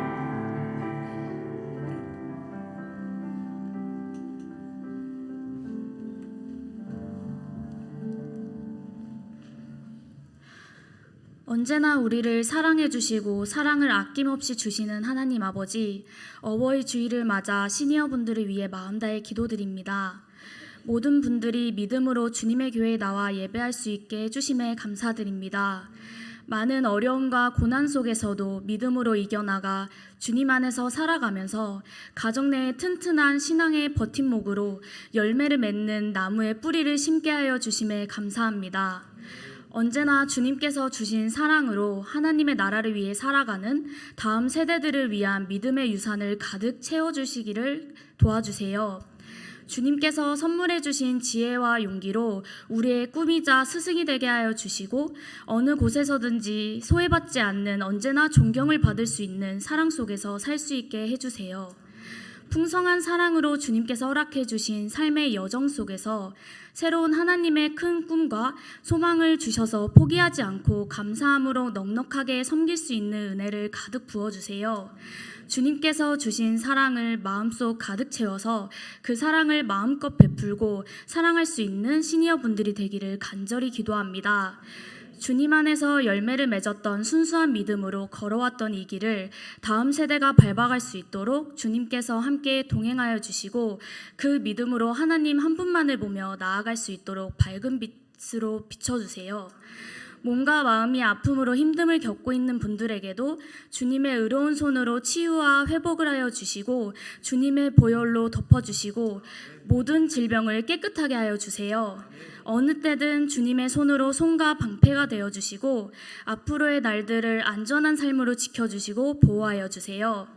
언제나 우리를 사랑해 주시고 사랑을 아낌없이 주시는 하나님 아버지, 어버이 주일을 맞아 시니어분들을 위해 마음 다해 기도드립니다. 모든 분들이 믿음으로 주님의 교회에 나와 예배할 수 있게 해주심에 감사드립니다. 많은 어려움과 고난 속에서도 믿음으로 이겨나가 주님 안에서 살아가면서 가정 내에 튼튼한 신앙의 버팀목으로 열매를 맺는 나무의 뿌리를 심게 하여 주심에 감사합니다. 언제나 주님께서 주신 사랑으로 하나님의 나라를 위해 살아가는 다음 세대들을 위한 믿음의 유산을 가득 채워주시기를 도와주세요. 주님께서 선물해 주신 지혜와 용기로 우리의 꿈이자 스승이 되게 하여 주시고 어느 곳에서든지 소외받지 않는 언제나 존경을 받을 수 있는 사랑 속에서 살 수 있게 해주세요. 풍성한 사랑으로 주님께서 허락해 주신 삶의 여정 속에서 새로운 하나님의 큰 꿈과 소망을 주셔서 포기하지 않고 감사함으로 넉넉하게 섬길 수 있는 은혜를 가득 부어주세요. 주님께서 주신 사랑을 마음속 가득 채워서 그 사랑을 마음껏 베풀고 사랑할 수 있는 시니어분들이 되기를 간절히 기도합니다. 주님 안에서 열매를 맺었던 순수한 믿음으로 걸어왔던 이 길을 다음 세대가 밟아갈 수 있도록 주님께서 함께 동행하여 주시고 그 믿음으로 하나님 한 분만을 보며 나아갈 수 있도록 밝은 빛으로 비춰주세요. 몸과 마음이 아픔으로 힘듦을 겪고 있는 분들에게도 주님의 의로운 손으로 치유와 회복을 하여 주시고 주님의 보혈로 덮어주시고 모든 질병을 깨끗하게 하여 주세요. 어느 때든 주님의 손으로 손과 방패가 되어주시고 앞으로의 날들을 안전한 삶으로 지켜주시고 보호하여 주세요.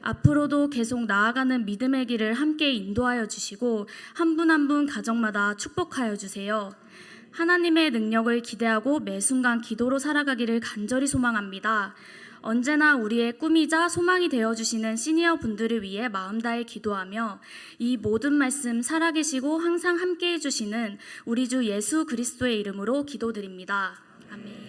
앞으로도 계속 나아가는 믿음의 길을 함께 인도하여 주시고 한 분 한 분 가정마다 축복하여 주세요. 하나님의 능력을 기대하고 매 순간 기도로 살아가기를 간절히 소망합니다. 언제나 우리의 꿈이자 소망이 되어주시는 시니어 분들을 위해 마음 다해 기도하며 이 모든 말씀 살아계시고 항상 함께 해주시는 우리 주 예수 그리스도의 이름으로 기도드립니다. 아멘.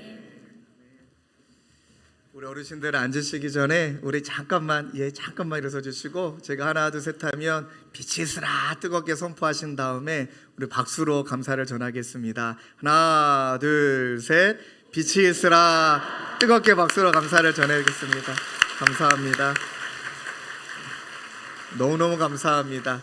우리 어르신들 앉으시기 전에 우리 잠깐만 일어서 주시고 제가 하나 둘 셋 하면 빛이 있으라 뜨겁게 선포하신 다음에 우리 박수로 감사를 전하겠습니다. 하나 둘 셋 빛이 있으라 뜨겁게 박수로 감사를 전하겠습니다. 감사합니다. 너무너무 감사합니다.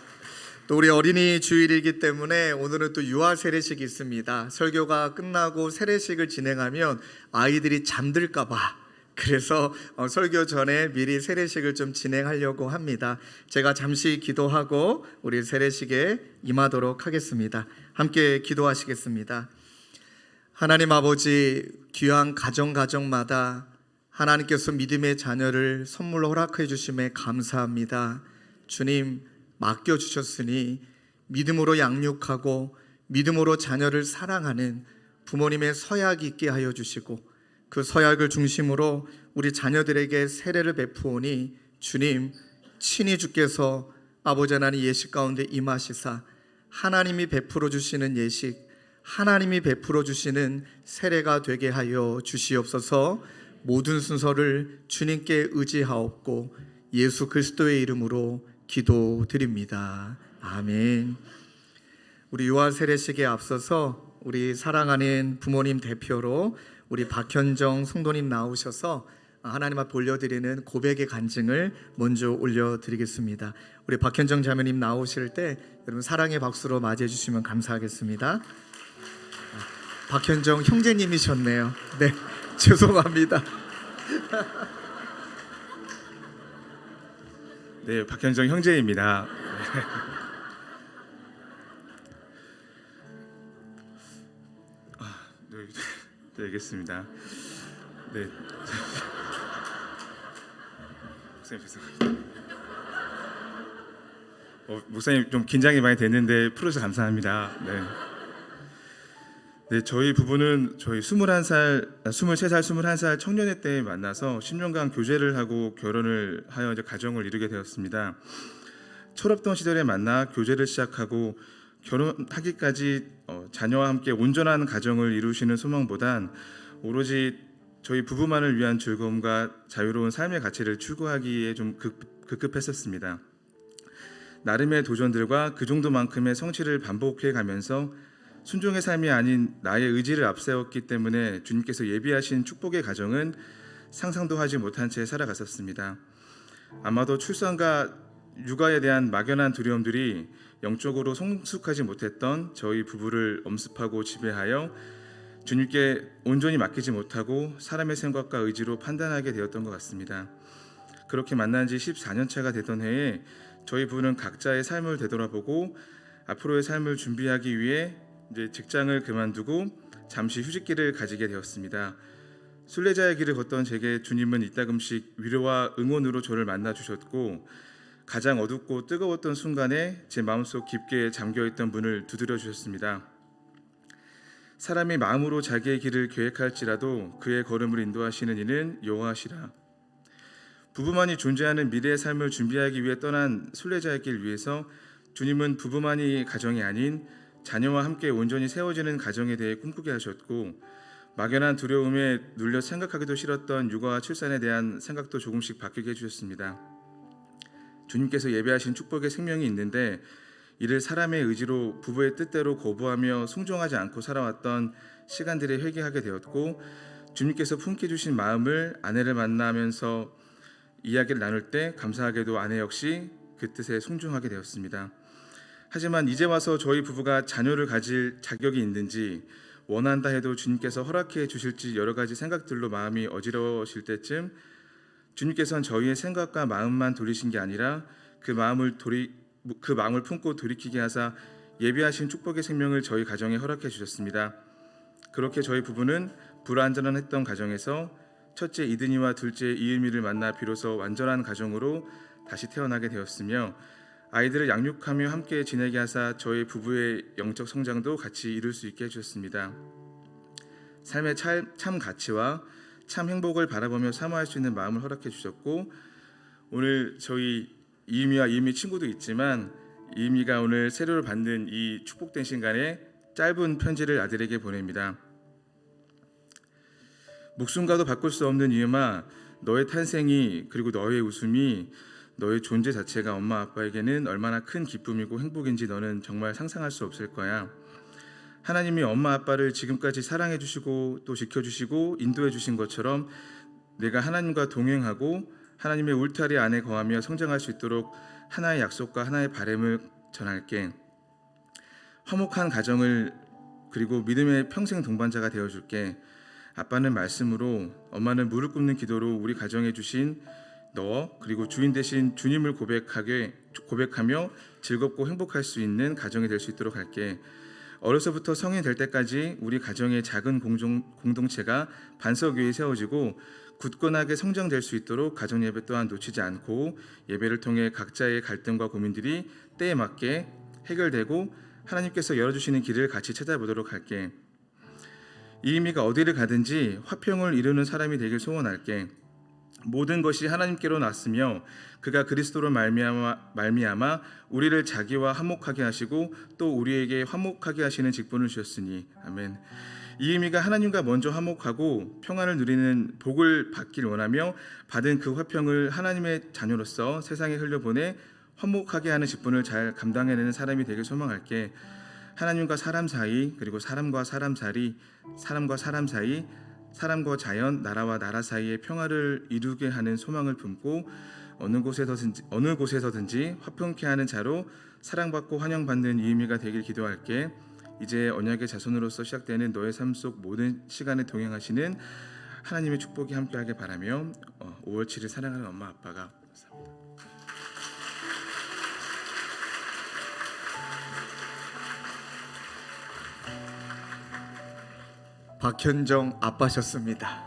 또 우리 어린이 주일이기 때문에 오늘은 또 유아 세례식이 있습니다. 설교가 끝나고 세례식을 진행하면 아이들이 잠들까 봐 그래서 설교 전에 미리 세례식을 좀 진행하려고 합니다. 제가 잠시 기도하고 우리 세례식에 임하도록 하겠습니다. 함께 기도하시겠습니다. 하나님 아버지, 귀한 가정마다 하나님께서 믿음의 자녀를 선물로 허락해 주심에 감사합니다. 주님 맡겨주셨으니 믿음으로 양육하고 믿음으로 자녀를 사랑하는 부모님의 서약이 있게 하여 주시고 그 서약을 중심으로 우리 자녀들에게 세례를 베푸오니 주님, 친히 주께서 아버지 하나님 예식 가운데 임하시사 하나님이 베풀어 주시는 예식, 하나님이 베풀어 주시는 세례가 되게 하여 주시옵소서. 모든 순서를 주님께 의지하옵고 예수 그리스도의 이름으로 기도드립니다. 아멘. 우리 유아 세례식에 앞서서 우리 사랑하는 부모님 대표로 우리 박현정 성도님 나오셔서 하나님 앞에 올려드리는 고백의 간증을 먼저 올려드리겠습니다. 우리 박현정 자매님 나오실 때 여러분 사랑의 박수로 맞이해 주시면 감사하겠습니다. 박현정 형제님이셨네요. 네, 죄송합니다. 네, 박현정 형제입니다. 네, 알겠습니다. 네. 목사님 죄송합니다. 목사님 좀 긴장이 많이 됐는데 풀어서 감사합니다. 네. 네, 저희 부부는 저희 23살, 21살 청년회 때 만나서 10년간 교제를 하고 결혼을 하여 이제 가정을 이루게 되었습니다. 철없던 시절에 만나 교제를 시작하고 결혼하기까지 자녀와 함께 온전한 가정을 이루시는 소망보단 오로지 저희 부부만을 위한 즐거움과 자유로운 삶의 가치를 추구하기에 좀 급급했었습니다. 나름의 도전들과 그 정도만큼의 성취를 반복해 가면서 순종의 삶이 아닌 나의 의지를 앞세웠기 때문에 주님께서 예비하신 축복의 가정은 상상도 하지 못한 채 살아갔었습니다. 아마도 출산과 육아에 대한 막연한 두려움들이 영적으로 성숙하지 못했던 저희 부부를 엄습하고 지배하여 주님께 온전히 맡기지 못하고 사람의 생각과 의지로 판단하게 되었던 것 같습니다. 그렇게 만난 지 14년 차가 되던 해에 저희 부부는 각자의 삶을 되돌아보고 앞으로의 삶을 준비하기 위해 이제 직장을 그만두고 잠시 휴식기를 가지게 되었습니다. 순례자의 길을 걷던 제게 주님은 이따금씩 위로와 응원으로 저를 만나 주셨고 가장 어둡고 뜨거웠던 순간에 제 마음속 깊게 잠겨있던 문을 두드려 주셨습니다. 사람이 마음으로 자기의 길을 계획할지라도 그의 걸음을 인도하시는 이는 여호와시라. 부부만이 존재하는 미래의 삶을 준비하기 위해 떠난 순례자의 길 위에서 주님은 부부만이 가정이 아닌 자녀와 함께 온전히 세워지는 가정에 대해 꿈꾸게 하셨고 막연한 두려움에 눌려 생각하기도 싫었던 육아와 출산에 대한 생각도 조금씩 바뀌게 해주셨습니다. 주님께서 예배하신 축복의 생명이 있는데 이를 사람의 의지로 부부의 뜻대로 거부하며 순종하지 않고 살아왔던 시간들에 회개하게 되었고 주님께서 품게 주신 마음을 아내를 만나면서 이야기를 나눌 때 감사하게도 아내 역시 그 뜻에 순종하게 되었습니다. 하지만 이제 와서 저희 부부가 자녀를 가질 자격이 있는지 원한다 해도 주님께서 허락해 주실지 여러 가지 생각들로 마음이 어지러우실 때쯤 주님께서는 저희의 생각과 마음만 돌리신 게 아니라 그 마음을 품고 돌이키게 하사 예비하신 축복의 생명을 저희 가정에 허락해 주셨습니다. 그렇게 저희 부부는 불완전했던 가정에서 첫째 이든이와 둘째 이은미를 만나 비로소 완전한 가정으로 다시 태어나게 되었으며 아이들을 양육하며 함께 지내게 하사 저희 부부의 영적 성장도 같이 이룰 수 있게 해주셨습니다. 삶의 참 가치와 참 행복을 바라보며 사모할 수 있는 마음을 허락해 주셨고 오늘 저희 이은미와 이은미 친구도 있지만 이은미가 오늘 세례를 받는 이 축복된 시간에 짧은 편지를 아들에게 보냅니다. 목숨과도 바꿀 수 없는 이은아, 너의 탄생이 그리고 너의 웃음이 너의 존재 자체가 엄마 아빠에게는 얼마나 큰 기쁨이고 행복인지 너는 정말 상상할 수 없을 거야. 하나님이 엄마 아빠를 지금까지 사랑해 주시고 또 지켜주시고 인도해 주신 것처럼 내가 하나님과 동행하고 하나님의 울타리 안에 거하며 성장할 수 있도록 하나의 약속과 하나의 바람을 전할게. 화목한 가정을 그리고 믿음의 평생 동반자가 되어줄게. 아빠는 말씀으로, 엄마는 무릎 꿇는 기도로 우리 가정에 주신 너 그리고 주인 되신 주님을 고백하며 즐겁고 행복할 수 있는 가정이 될 수 있도록 할게. 어려서부터 성인 될 때까지 우리 가정의 작은 공동체가 반석 위에 세워지고 굳건하게 성장될 수 있도록 가정 예배 또한 놓치지 않고 예배를 통해 각자의 갈등과 고민들이 때에 맞게 해결되고 하나님께서 열어주시는 길을 같이 찾아보도록 할게. 이은미가 어디를 가든지 화평을 이루는 사람이 되길 소원할게. 모든 것이 하나님께로 났으며 그가 그리스도로 말미암아 우리를 자기와 화목하게 하시고 또 우리에게 화목하게 하시는 직분을 주셨으니 아멘. 이 의미가 하나님과 먼저 화목하고 평안을 누리는 복을 받길 원하며 받은 그 화평을 하나님의 자녀로서 세상에 흘려보내 화목하게 하는 직분을 잘 감당해내는 사람이 되길 소망할게. 하나님과 사람 사이, 그리고 사람과 사람 사이, 사람과 자연, 나라와 나라 사이의 평화를 이루게 하는 소망을 품고 어느 곳에서든지 화평케 하는 자로 사랑받고 환영받는 이 의미가 되길 기도할게. 이제 언약의 자손으로서 시작되는 너의 삶 속 모든 시간에 동행하시는 하나님의 축복이 함께하길 바라며 5월 7일 사랑하는 엄마 아빠가 감사합니다. 박현정 아빠셨습니다.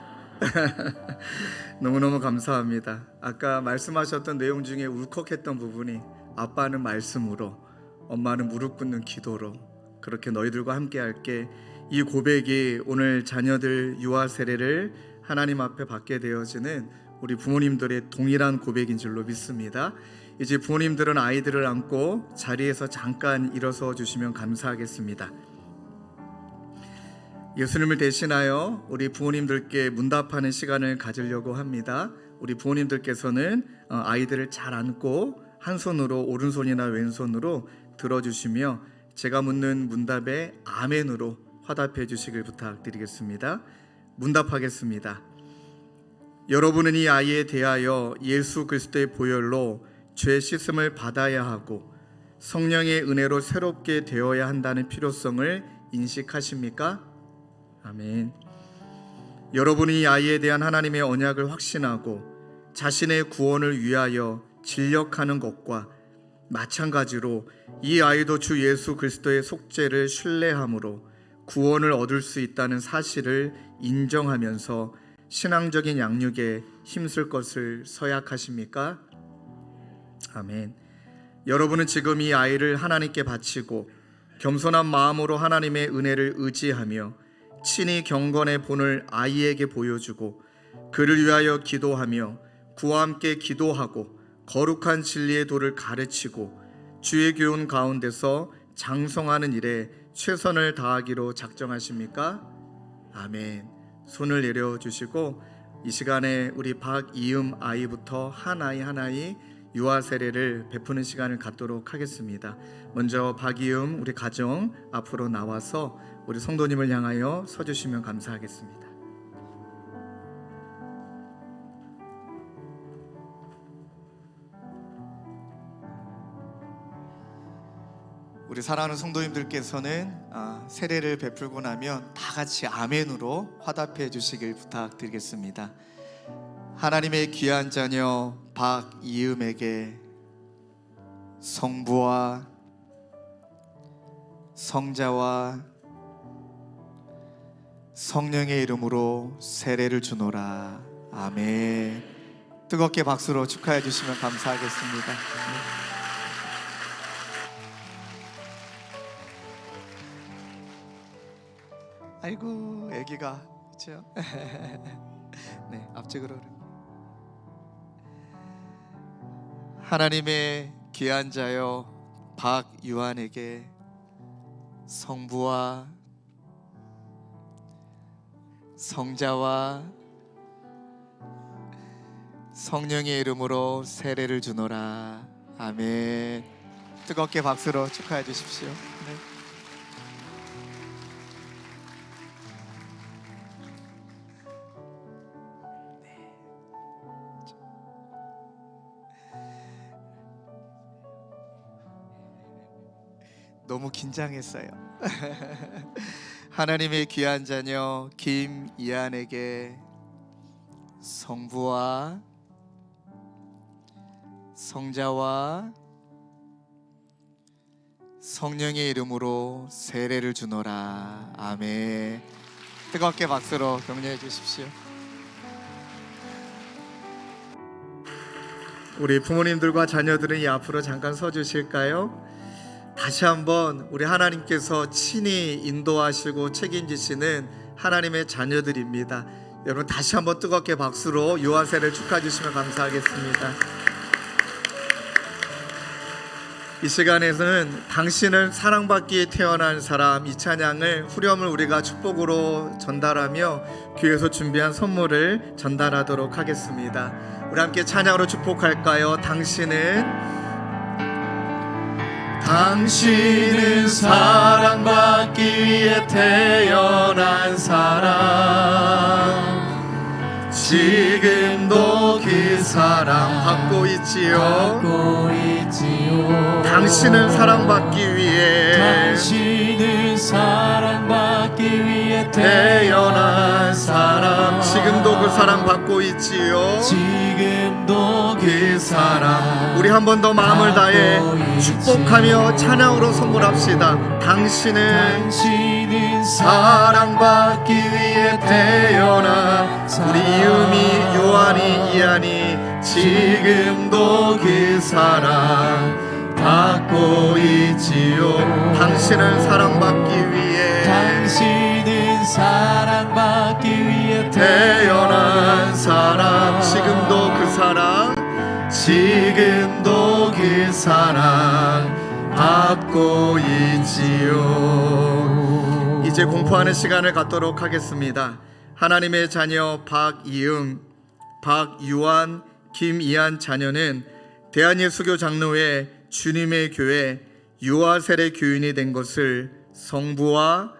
너무너무 감사합니다. 아까 말씀하셨던 내용 중에 울컥했던 부분이 아빠는 말씀으로, 엄마는 무릎 꿇는 기도로 그렇게 너희들과 함께 할게. 이 고백이 오늘 자녀들 유아 세례를 하나님 앞에 받게 되어지는 우리 부모님들의 동일한 고백인 줄로 믿습니다. 이제 부모님들은 아이들을 안고 자리에서 잠깐 일어서 주시면 감사하겠습니다. 예수님을 대신하여 우리 부모님들께 문답하는 시간을 가지려고 합니다. 우리 부모님들께서는 아이들을 잘 안고 한 손으로 오른손이나 왼손으로 들어주시며 제가 묻는 문답에 아멘으로 화답해 주시길 부탁드리겠습니다. 문답하겠습니다. 여러분은 이 아이에 대하여 예수 그리스도의 보혈로 죄 씻음을 받아야 하고 성령의 은혜로 새롭게 되어야 한다는 필요성을 인식하십니까? 아멘. 여러분이 이 아이에 대한 하나님의 언약을 확신하고 자신의 구원을 위하여 진력하는 것과 마찬가지로 이 아이도 주 예수 그리스도의 속죄를 신뢰함으로 구원을 얻을 수 있다는 사실을 인정하면서 신앙적인 양육에 힘쓸 것을 서약하십니까? 아멘. 여러분은 지금 이 아이를 하나님께 바치고 겸손한 마음으로 하나님의 은혜를 의지하며 친히 경건의 본을 아이에게 보여주고 그를 위하여 기도하며 그와 함께 기도하고 거룩한 진리의 도를 가르치고 주의 교훈 가운데서 장성하는 일에 최선을 다하기로 작정하십니까? 아멘. 손을 내려주시고 이 시간에 우리 박이음 아이부터 한 아이 유아 세례를 베푸는 시간을 갖도록 하겠습니다. 먼저 박이음 우리 가정 앞으로 나와서 우리 성도님을 향하여 서주시면 감사하겠습니다. 우리 사랑하는 성도님들께서는 세례를 베풀고 나면 다 같이 아멘으로 화답해 주시길 부탁드리겠습니다. 하나님의 귀한 자녀 박이음에게 성부와 성자와 성령의 이름으로 세례를 주노라. 아멘. 뜨겁게 박수로 축하해 주시면 감사하겠습니다. 아이고 애기가 그렇죠? 네, 앞쪽으로. 하나님의 귀한 자여 박유한에게 성부와 성자와 성령의 이름으로 세례를 주노라. 아멘. 뜨겁게 박수로 축하해 주십시오. 네. 너무 긴장했어요. 하나님의 귀한 자녀 김이한에게 성부와 성자와 성령의 이름으로 세례를 주노라. 아멘. 뜨겁게 박수로 격려해 주십시오. 우리 부모님들과 자녀들은 이 앞으로 잠깐 서 주실까요? 다시 한번 우리 하나님께서 친히 인도하시고 책임지시는 하나님의 자녀들입니다. 여러분 다시 한번 뜨겁게 박수로 유아세를 축하해 주시면 감사하겠습니다. 이 시간에서는 당신을 사랑받기에 태어난 사람, 이 찬양을 후렴을 우리가 축복으로 전달하며 교회에서 준비한 선물을 전달하도록 하겠습니다. 우리 함께 찬양으로 축복할까요? 당신은 사랑받기 위해 태어난 사람, 지금도 그 사랑 받고 있지요. 받고 있지요. 당신은 사랑받기 위해 당신은 사랑받기 위해 태어난 사람, 지금도 그 사랑 받고 있지요. 지금도 그 사랑. 우리 한 번 더 마음을 다해 축복하며 찬양으로 선물합시다. 당신은 사랑받기 위해 태어난 우리 이음이, 요한이, 이한이 지금도 그 사랑 받고 있지요. 당신은 사랑받기 위해 사랑받기 위해 태어난 사람, 지금도 그 사랑, 지금도 그 사랑 받고 있지요. 이제 공포하는 시간을 갖도록 하겠습니다. 하나님의 자녀 박이음, 박유한, 김이한 자녀는 대한예수교 장로회 주님의 교회 유아세례 교인이 된 것을 성부와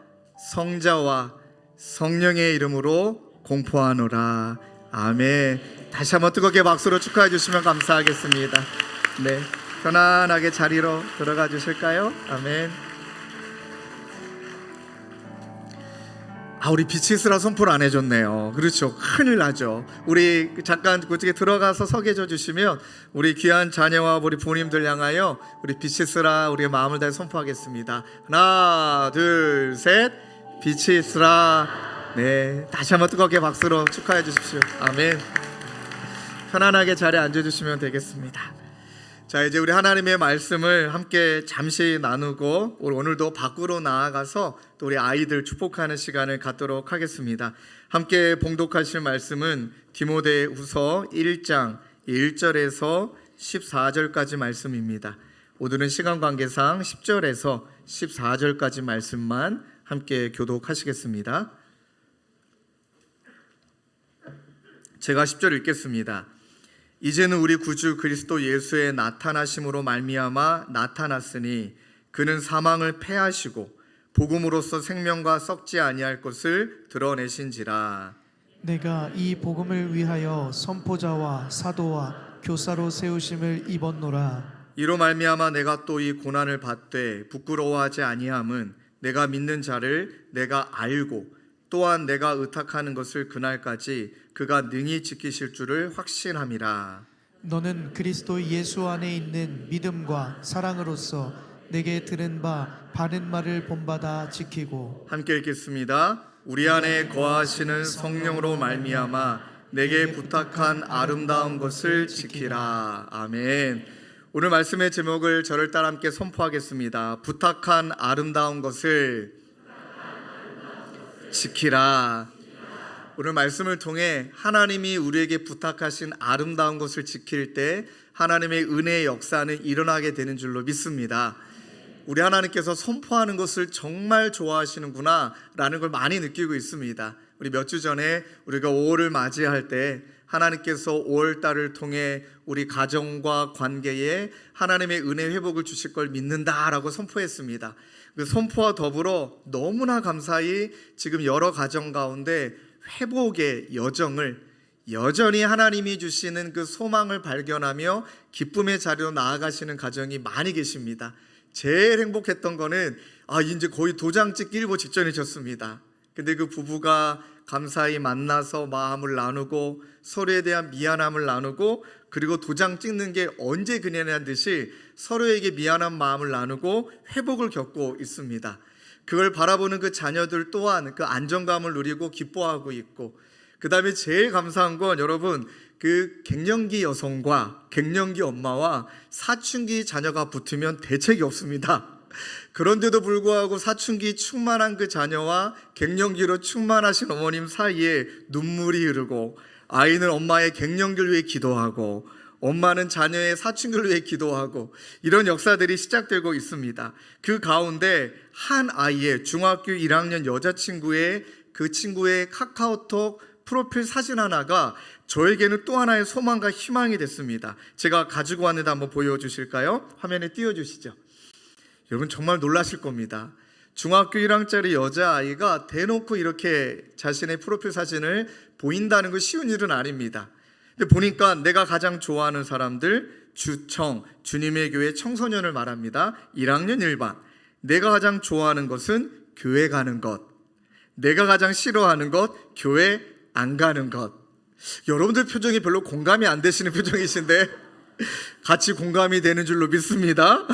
성자와 성령의 이름으로 공포하노라. 아멘. 다시 한번 뜨겁게 박수로 축하해 주시면 감사하겠습니다. 네, 편안하게 자리로 들어가 주실까요? 아멘. 우리 비치스라 선포를 안 해줬네요. 그렇죠, 큰일 나죠. 우리 잠깐 그쪽에 들어가서 서 계셔 주시면 우리 귀한 자녀와 우리 부모님들 향하여 우리 비치스라 우리의 마음을 다해 선포하겠습니다. 하나, 둘, 셋. 비치스라. 네, 다시 한번 뜨겁게 박수로 축하해 주십시오. 아멘. 편안하게 자리에 앉아주시면 되겠습니다. 자, 이제 우리 하나님의 말씀을 함께 잠시 나누고 오늘도 밖으로 나아가서 또 우리 아이들 축복하는 시간을 갖도록 하겠습니다. 함께 봉독하실 말씀은 디모데후서 1장 1절에서 14절까지 말씀입니다. 오늘은 시간 관계상 10절에서 14절까지 말씀만 함께 교독하시겠습니다. 제가 10절 읽겠습니다. 이제는 우리 구주 그리스도 예수의 나타나심으로 말미암아 나타났으니 그는 사망을 패하시고 복음으로써 생명과 썩지 아니할 것을 드러내신지라. 내가 이 복음을 위하여 선포자와 사도와 교사로 세우심을 입었노라. 이로 말미암아 내가 또 이 고난을 받되 부끄러워하지 아니함은 내가 믿는 자를 내가 알고 또한 내가 의탁하는 것을 그날까지 그가 능히 지키실 줄을 확신함이라. 너는 그리스도 예수 안에 있는 믿음과 사랑으로서 내게 들은 바 바른 말을 본받아 지키고. 함께 읽겠습니다. 우리 안에 거하시는 성령으로 말미암아 내게 부탁한 아름다운 것을 지키라. 아멘. 오늘 말씀의 제목을 저를 따라 함께 선포하겠습니다. 부탁한 아름다운 것을 지키라. 오늘 말씀을 통해 하나님이 우리에게 부탁하신 아름다운 것을 지킬 때 하나님의 은혜의 역사는 일어나게 되는 줄로 믿습니다. 우리 하나님께서 선포하는 것을 정말 좋아하시는구나 라는 걸 많이 느끼고 있습니다. 우리 몇 주 전에 우리가 5월을 맞이할 때 하나님께서 5월달을 통해 우리 가정과 관계에 하나님의 은혜 회복을 주실 걸 믿는다라고 선포했습니다. 그 선포와 더불어 너무나 감사히 지금 여러 가정 가운데 회복의 여정을 여전히 하나님이 주시는 그 소망을 발견하며 기쁨의 자리로 나아가시는 가정이 많이 계십니다. 제일 행복했던 거는 이제 거의 도장 찍기 일보 직전이셨습니다. 근데 그 부부가 감사히 만나서 마음을 나누고 서로에 대한 미안함을 나누고 그리고 도장 찍는 게 언제 그냐는 듯이 서로에게 미안한 마음을 나누고 회복을 겪고 있습니다. 그걸 바라보는 그 자녀들 또한 그 안정감을 누리고 기뻐하고 있고, 그 다음에 제일 감사한 건 여러분, 그 갱년기 여성과 갱년기 엄마와 사춘기 자녀가 붙으면 대책이 없습니다. 그런데도 불구하고 사춘기 충만한 그 자녀와 갱년기로 충만하신 어머님 사이에 눈물이 흐르고, 아이는 엄마의 갱년기를 위해 기도하고 엄마는 자녀의 사춘기를 위해 기도하고, 이런 역사들이 시작되고 있습니다. 그 가운데 한 아이의 중학교 1학년 여자친구의 그 친구의 카카오톡 프로필 사진 하나가 저에게는 또 하나의 소망과 희망이 됐습니다. 제가 가지고 왔는데 한번 보여주실까요? 화면에 띄워주시죠. 여러분 정말 놀라실 겁니다. 중학교 1학년짜리 여자아이가 대놓고 이렇게 자신의 프로필 사진을 보인다는 건 쉬운 일은 아닙니다. 근데 보니까 내가 가장 좋아하는 사람들, 주청, 주님의 교회 청소년을 말합니다. 1학년 1반. 내가 가장 좋아하는 것은 교회 가는 것. 내가 가장 싫어하는 것, 교회 안 가는 것. 여러분들 표정이 별로 공감이 안 되시는 표정이신데 같이 공감이 되는 줄로 믿습니다.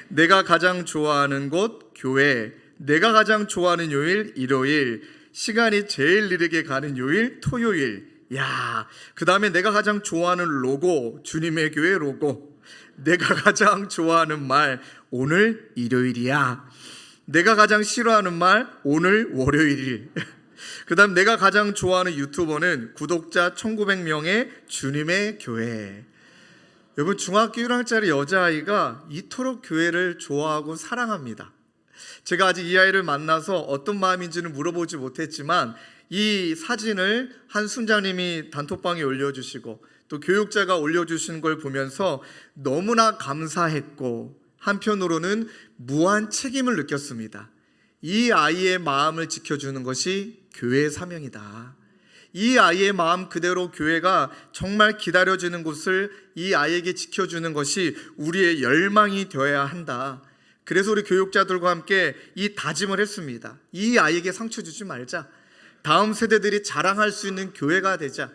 내가 가장 좋아하는 곳, 교회. 내가 가장 좋아하는 요일, 일요일. 시간이 제일 느리게 가는 요일, 토요일. 야, 그 다음에 내가 가장 좋아하는 로고, 주님의 교회 로고. 내가 가장 좋아하는 말, 오늘 일요일이야. 내가 가장 싫어하는 말, 오늘 월요일. 그 다음 내가 가장 좋아하는 유튜버는 구독자 1900명의 주님의 교회. 여러분 중학교 1학년짜리 여자아이가 이토록 교회를 좋아하고 사랑합니다. 제가 아직 이 아이를 만나서 어떤 마음인지는 물어보지 못했지만 이 사진을 한 순장님이 단톡방에 올려주시고 또 교육자가 올려주신 걸 보면서 너무나 감사했고 한편으로는 무한 책임을 느꼈습니다. 이 아이의 마음을 지켜주는 것이 교회의 사명이다. 이 아이의 마음 그대로 교회가 정말 기다려지는 곳을 이 아이에게 지켜주는 것이 우리의 열망이 되어야 한다. 그래서 우리 교육자들과 함께 이 다짐을 했습니다. 이 아이에게 상처 주지 말자. 다음 세대들이 자랑할 수 있는 교회가 되자.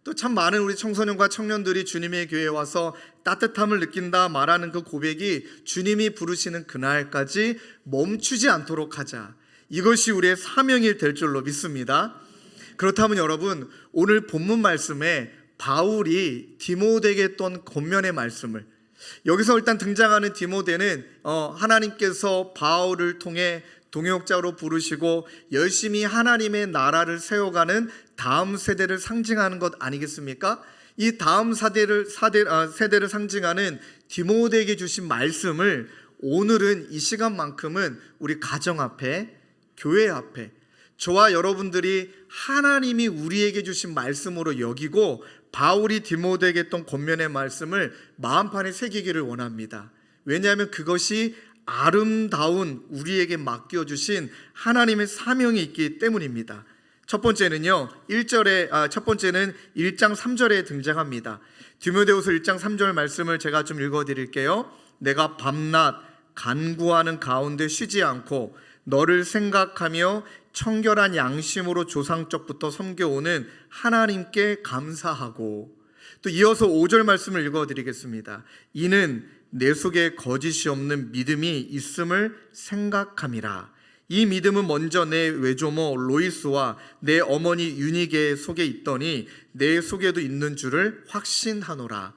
또 참 많은 우리 청소년과 청년들이 주님의 교회에 와서 따뜻함을 느낀다 말하는 그 고백이 주님이 부르시는 그날까지 멈추지 않도록 하자. 이것이 우리의 사명이 될 줄로 믿습니다. 그렇다면 여러분, 오늘 본문 말씀에 바울이 디모데에게 했던 권면의 말씀을, 여기서 일단 등장하는 디모데는 하나님께서 바울을 통해 동역자로 부르시고 열심히 하나님의 나라를 세워가는 다음 세대를 상징하는 것 아니겠습니까? 이 다음 세대를 상징하는 디모데에게 주신 말씀을 오늘은 이 시간만큼은 우리 가정 앞에, 교회 앞에 저와 여러분들이 하나님이 우리에게 주신 말씀으로 여기고 바울이 디모데에게 했던 권면의 말씀을 마음판에 새기기를 원합니다. 왜냐하면 그것이 아름다운 우리에게 맡겨주신 하나님의 사명이 있기 때문입니다. 첫 번째는요, 1장 3절에 등장합니다. 디모데후서 1장 3절 말씀을 제가 좀 읽어드릴게요. 내가 밤낮 간구하는 가운데 쉬지 않고 너를 생각하며 청결한 양심으로 조상적부터 섬겨오는 하나님께 감사하고, 또 이어서 5절 말씀을 읽어드리겠습니다. 이는 내 속에 거짓이 없는 믿음이 있음을 생각함이라. 이 믿음은 먼저 내 외조모 로이스와 내 어머니 유니게 속에 있더니 내 속에도 있는 줄을 확신하노라.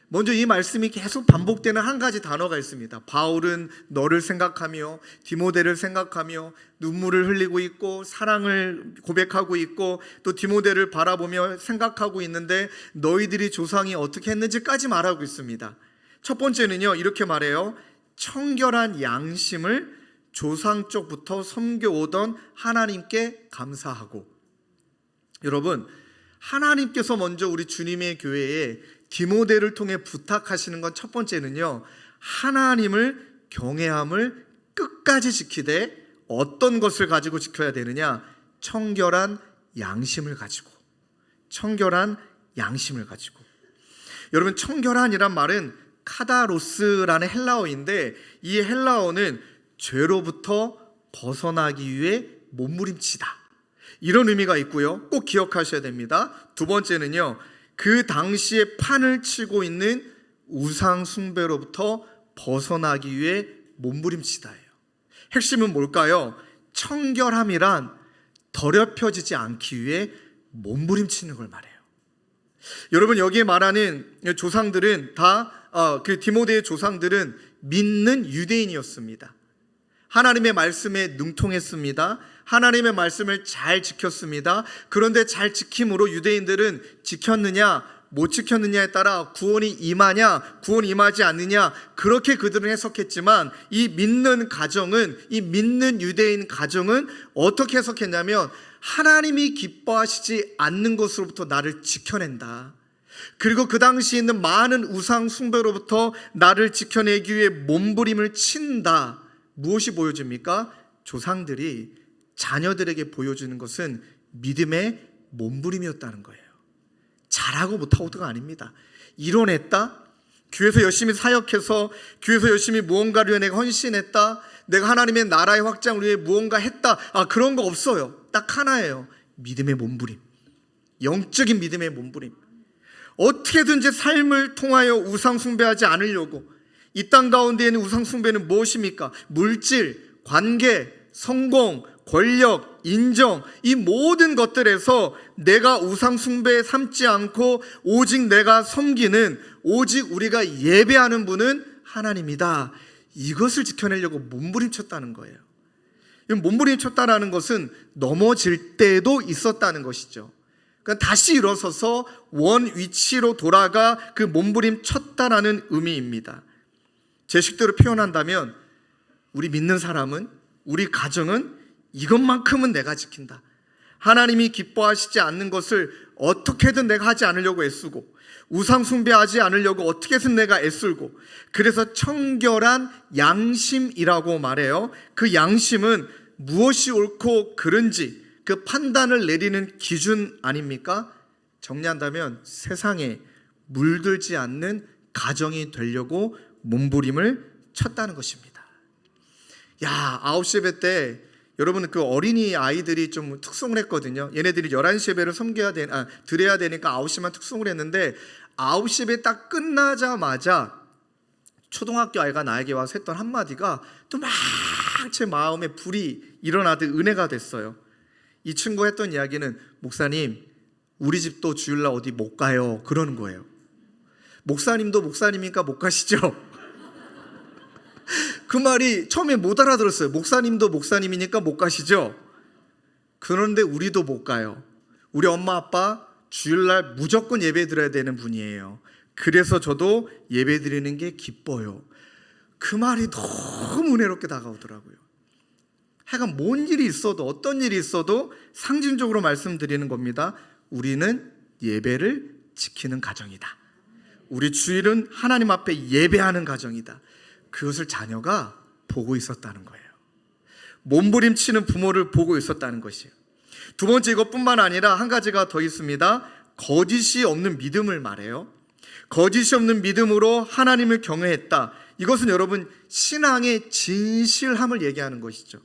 먼저 이 말씀이 계속 반복되는 한 가지 단어가 있습니다. 바울은 너를 생각하며 디모데를 생각하며 눈물을 흘리고 있고 사랑을 고백하고 있고 또 디모데를 바라보며 생각하고 있는데 너희들이 조상이 어떻게 했는지까지 말하고 있습니다. 첫 번째는요, 이렇게 말해요. 청결한 양심을 조상 쪽부터 섬겨오던 하나님께 감사하고. 여러분, 하나님께서 먼저 우리 주님의 교회에 디모데를 통해 부탁하시는 건 첫 번째는요, 하나님을 경외함을 끝까지 지키되 어떤 것을 가지고 지켜야 되느냐? 청결한 양심을 가지고. 청결한 양심을 가지고. 여러분, 청결한이란 말은 카다로스라는 헬라어인데 이 헬라어는 죄로부터 벗어나기 위해 몸부림치다, 이런 의미가 있고요. 꼭 기억하셔야 됩니다. 두 번째는요, 그 당시에 판을 치고 있는 우상 숭배로부터 벗어나기 위해 몸부림치다예요. 핵심은 뭘까요? 청결함이란 더럽혀지지 않기 위해 몸부림치는 걸 말해요. 여러분, 여기에 말하는 조상들은 다 그 디모데의 조상들은 믿는 유대인이었습니다. 하나님의 말씀에 능통했습니다. 하나님의 말씀을 잘 지켰습니다. 그런데 잘 지킴으로 유대인들은 지켰느냐 못 지켰느냐에 따라 구원이 임하냐 구원이 임하지 않느냐 그렇게 그들은 해석했지만 이 믿는 가정은 이 믿는 유대인 가정은 어떻게 해석했냐면 하나님이 기뻐하시지 않는 것으로부터 나를 지켜낸다. 그리고 그 당시에 있는 많은 우상 숭배로부터 나를 지켜내기 위해 몸부림을 친다. 무엇이 보여집니까? 조상들이 자녀들에게 보여주는 것은 믿음의 몸부림이었다는 거예요. 잘하고 못하고가 아닙니다. 이뤄냈다. 교회에서 열심히 사역해서 교회에서 열심히 무언가를 위해 내가 헌신했다. 내가 하나님의 나라의 확장을 위해 무언가 했다. 그런 거 없어요. 딱 하나예요. 믿음의 몸부림. 영적인 믿음의 몸부림. 어떻게든지 삶을 통하여 우상 숭배하지 않으려고. 이 땅 가운데 있는 우상 숭배는 무엇입니까? 물질, 관계, 성공, 권력, 인정, 이 모든 것들에서 내가 우상 숭배에 삼지 않고 오직 내가 섬기는, 오직 우리가 예배하는 분은 하나님이다. 이것을 지켜내려고 몸부림쳤다는 거예요. 몸부림쳤다라는 것은 넘어질 때도 있었다는 것이죠. 그러니까 다시 일어서서 원 위치로 돌아가 그 몸부림쳤다라는 의미입니다. 제 식대로 표현한다면 우리 믿는 사람은, 우리 가정은 이것만큼은 내가 지킨다. 하나님이 기뻐하시지 않는 것을 어떻게든 내가 하지 않으려고 애쓰고, 우상 숭배하지 않으려고 어떻게든 내가 애쓰고, 그래서 청결한 양심이라고 말해요. 그 양심은 무엇이 옳고 그른지 그 판단을 내리는 기준 아닙니까? 정리한다면 세상에 물들지 않는 가정이 되려고 몸부림을 쳤다는 것입니다. 9시 예배 때 여러분 그 어린이 아이들이 좀 특송을 했거든요. 얘네들이 11시 예배를 드려야 되니까 9시만 특송을 했는데 9시 예배 딱 끝나자마자 초등학교 아이가 나에게 와서 했던 한마디가 또 막 제 마음에 불이 일어나듯 은혜가 됐어요. 이 친구가 했던 이야기는, 목사님 우리 집도 주일날 어디 못 가요, 그러는 거예요. 목사님도 목사님이니까 못 가시죠? 그 말이 처음에 못 알아들었어요. 목사님도 목사님이니까 못 가시죠? 그런데 우리도 못 가요. 우리 엄마 아빠 주일날 무조건 예배 드려야 되는 분이에요. 그래서 저도 예배 드리는 게 기뻐요. 그 말이 너무 은혜롭게 다가오더라고요. 하여간 뭔 일이 있어도, 어떤 일이 있어도 상징적으로 말씀드리는 겁니다. 우리는 예배를 지키는 가정이다. 우리 주일은 하나님 앞에 예배하는 가정이다. 그것을 자녀가 보고 있었다는 거예요. 몸부림치는 부모를 보고 있었다는 것이에요. 두 번째, 이것뿐만 아니라 한 가지가 더 있습니다. 거짓이 없는 믿음을 말해요. 거짓이 없는 믿음으로 하나님을 경외했다. 이것은 여러분 신앙의 진실함을 얘기하는 것이죠.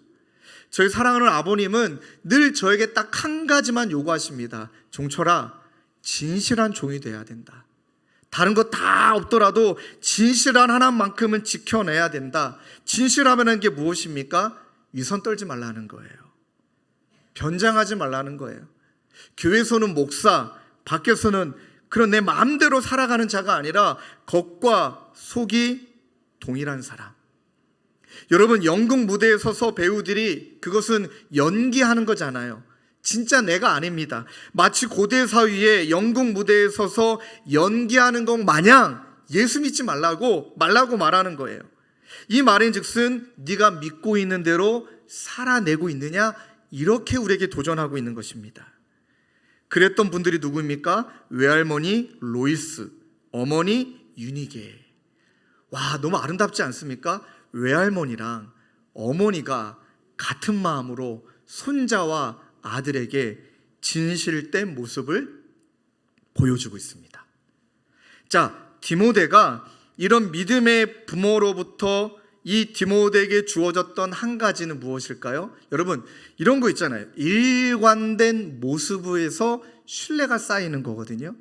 저희 사랑하는 아버님은 늘 저에게 딱 한 가지만 요구하십니다. 종철아, 진실한 종이 돼야 된다. 다른 거 다 없더라도 진실한 하나만큼은 지켜내야 된다. 진실하면 게 무엇입니까? 위선 떨지 말라는 거예요. 변장하지 말라는 거예요. 교회에서는 목사, 밖에서는 그런 내 마음대로 살아가는 자가 아니라 겉과 속이 동일한 사람. 여러분, 연극 무대에 서서 배우들이 그것은 연기하는 거잖아요. 진짜 내가 아닙니다. 마치 고대 사회에 연극 무대에 서서 연기하는 것 마냥 예수 믿지 말라고 말하는 거예요. 이 말인즉슨 네가 믿고 있는 대로 살아내고 있느냐, 이렇게 우리에게 도전하고 있는 것입니다. 그랬던 분들이 누구입니까? 외할머니 로이스, 어머니 유니게. 와, 너무 아름답지 않습니까? 외할머니랑 어머니가 같은 마음으로 손자와 아들에게 진실된 모습을 보여주고 있습니다. 자, 디모데가 이런 믿음의 부모로부터 이 디모데에게 주어졌던 한 가지는 무엇일까요? 여러분, 이런 거 있잖아요. 일관된 모습에서 신뢰가 쌓이는 거거든요.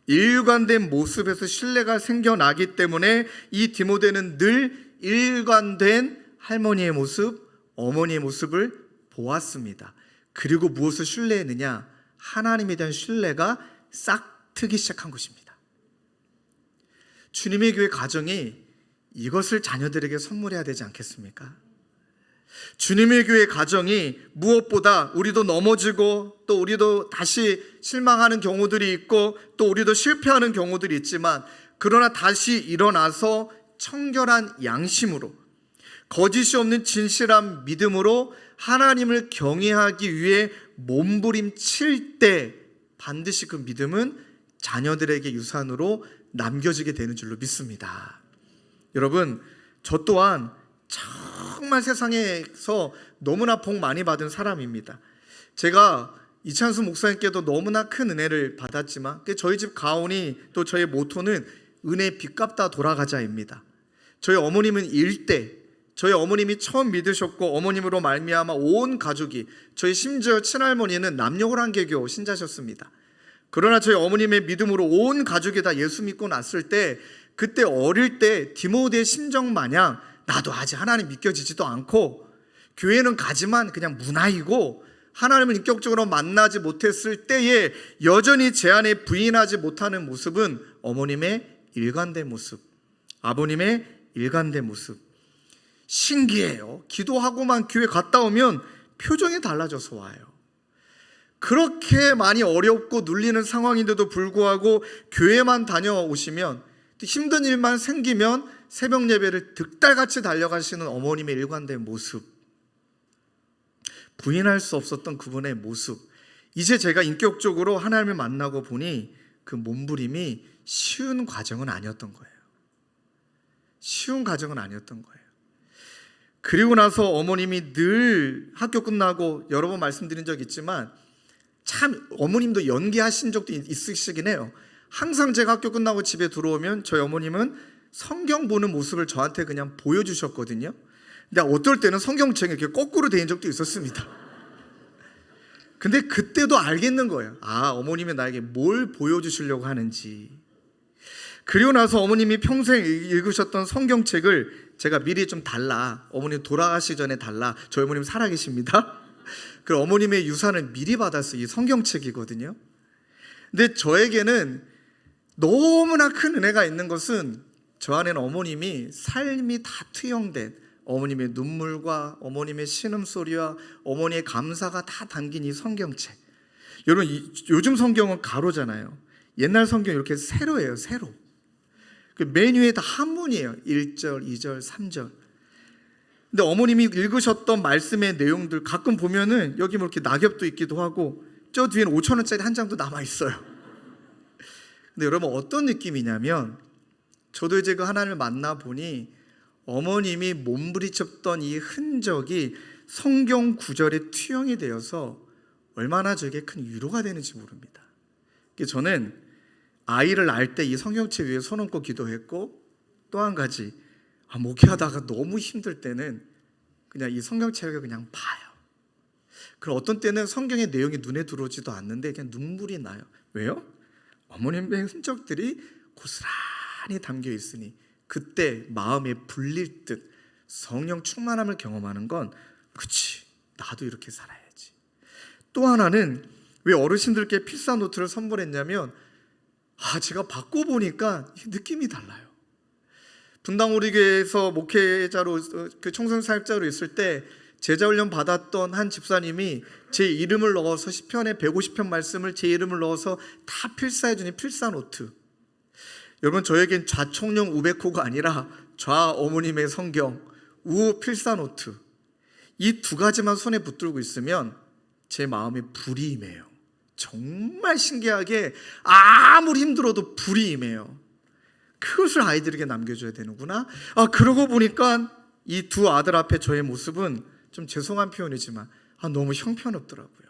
일관된 모습에서 신뢰가 생겨나기 때문에 이 디모데는 늘 일관된 할머니의 모습, 어머니의 모습을 보았습니다. 그리고 무엇을 신뢰했느냐? 하나님에 대한 신뢰가 싹트기 시작한 것입니다. 주님의 교회 가정이 이것을 자녀들에게 선물해야 되지 않겠습니까? 주님의 교회 가정이 무엇보다 우리도 넘어지고 또 우리도 다시 실망하는 경우들이 있고 또 우리도 실패하는 경우들이 있지만 그러나 다시 일어나서 청결한 양심으로 거짓이 없는 진실한 믿음으로 하나님을 경외하기 위해 몸부림칠 때 반드시 그 믿음은 자녀들에게 유산으로 남겨지게 되는 줄로 믿습니다. 여러분, 저 또한 정말 세상에서 너무나 복 많이 받은 사람입니다. 제가 이찬수 목사님께도 너무나 큰 은혜를 받았지만 저희 집 가온이 또 저의 모토는 은혜 빚갚다 돌아가자입니다. 저희 어머님은 일대, 저희 어머님이 처음 믿으셨고 어머님으로 말미암아 온 가족이, 저희 심지어 친할머니는 남녀호랑개교 신자셨습니다. 그러나 저희 어머님의 믿음으로 온 가족이 다 예수 믿고 났을 때 그때 어릴 때 디모데의 심정 마냥 나도 아직 하나님 믿겨지지도 않고 교회는 가지만 그냥 문화이고 하나님을 인격적으로 만나지 못했을 때에 여전히 제 안에 부인하지 못하는 모습은 어머님의 일관된 모습, 아버님의 일관된 모습. 신기해요. 기도하고만 교회 갔다 오면 표정이 달라져서 와요. 그렇게 많이 어렵고 눌리는 상황인데도 불구하고 교회만 다녀오시면 힘든 일만 생기면 새벽 예배를 득달같이 달려가시는 어머님의 일관된 모습, 부인할 수 없었던 그분의 모습, 이제 제가 인격적으로 하나님을 만나고 보니 그 몸부림이 쉬운 과정은 아니었던 거예요. 쉬운 과정은 아니었던 거예요. 그리고 나서 어머님이 늘 학교 끝나고 여러 번 말씀드린 적 있지만 참 어머님도 연기하신 적도 있으시긴 해요. 항상 제가 학교 끝나고 집에 들어오면 저희 어머님은 성경 보는 모습을 저한테 그냥 보여주셨거든요. 근데 어떨 때는 성경책이 이렇게 거꾸로 된 적도 있었습니다. 근데 그때도 알겠는 거예요. 아, 어머님이 나에게 뭘 보여주시려고 하는지. 그리고 나서 어머님이 평생 읽으셨던 성경책을 제가 미리 좀 달라, 어머님 돌아가시기 전에 달라, 저희 어머님 살아계십니다. 그 어머님의 유산을 미리 받았어요. 이 성경책이거든요. 근데 저에게는 너무나 큰 은혜가 있는 것은 저 안에는 어머님이 삶이 다 투영된 어머님의 눈물과 어머님의 신음소리와 어머니의 감사가 다 담긴 이 성경책. 여러분, 요즘 성경은 가로잖아요. 옛날 성경 이렇게 세로예요. 세로. 그 맨 위에 다 한문이에요. 1절, 2절, 3절. 근데 어머님이 읽으셨던 말씀의 내용들 가끔 보면은 여기 뭐 이렇게 낙엽도 있기도 하고 저 뒤에는 5,000원짜리 한 장도 남아있어요. 근데 여러분, 어떤 느낌이냐면 저도 이제 그 하나님을 만나보니 어머님이 몸부림쳤던 이 흔적이 성경 구절에 투영이 되어서 얼마나 저에게 큰 위로가 되는지 모릅니다. 저는 아이를 낳을 때 이 성경책 위에 손 얹고 기도했고, 또 한 가지 목회하다가 너무 힘들 때는 그냥 이 성경책을 그냥 봐요. 그리고 어떤 때는 성경의 내용이 눈에 들어오지도 않는데 그냥 눈물이 나요. 왜요? 어머님의 흔적들이 고스란히 담겨 있으니 그때 마음에 불릴 듯 성령 충만함을 경험하는 건 그치, 나도 이렇게 살아야지. 또 하나는 왜 어르신들께 필사 노트를 선물했냐면 제가 받고 보니까 느낌이 달라요. 분당 우리 교회에서 목회자로 그 청소년 사역자로 있을 때 제자훈련 받았던 한 집사님이 제 이름을 넣어서 시편의 150편 말씀을 제 이름을 넣어서 다 필사해 주니 필사 노트. 여러분, 저에겐 좌총령 우베코가 아니라 좌 어머님의 성경, 우 필사 노트. 이 두 가지만 손에 붙들고 있으면 제 마음에 불이 임해요. 정말 신기하게 아무리 힘들어도 불이 임해요. 그것을 아이들에게 남겨줘야 되는구나. 그러고 보니까 이 두 아들 앞에 저의 모습은 좀 죄송한 표현이지만 너무 형편없더라고요.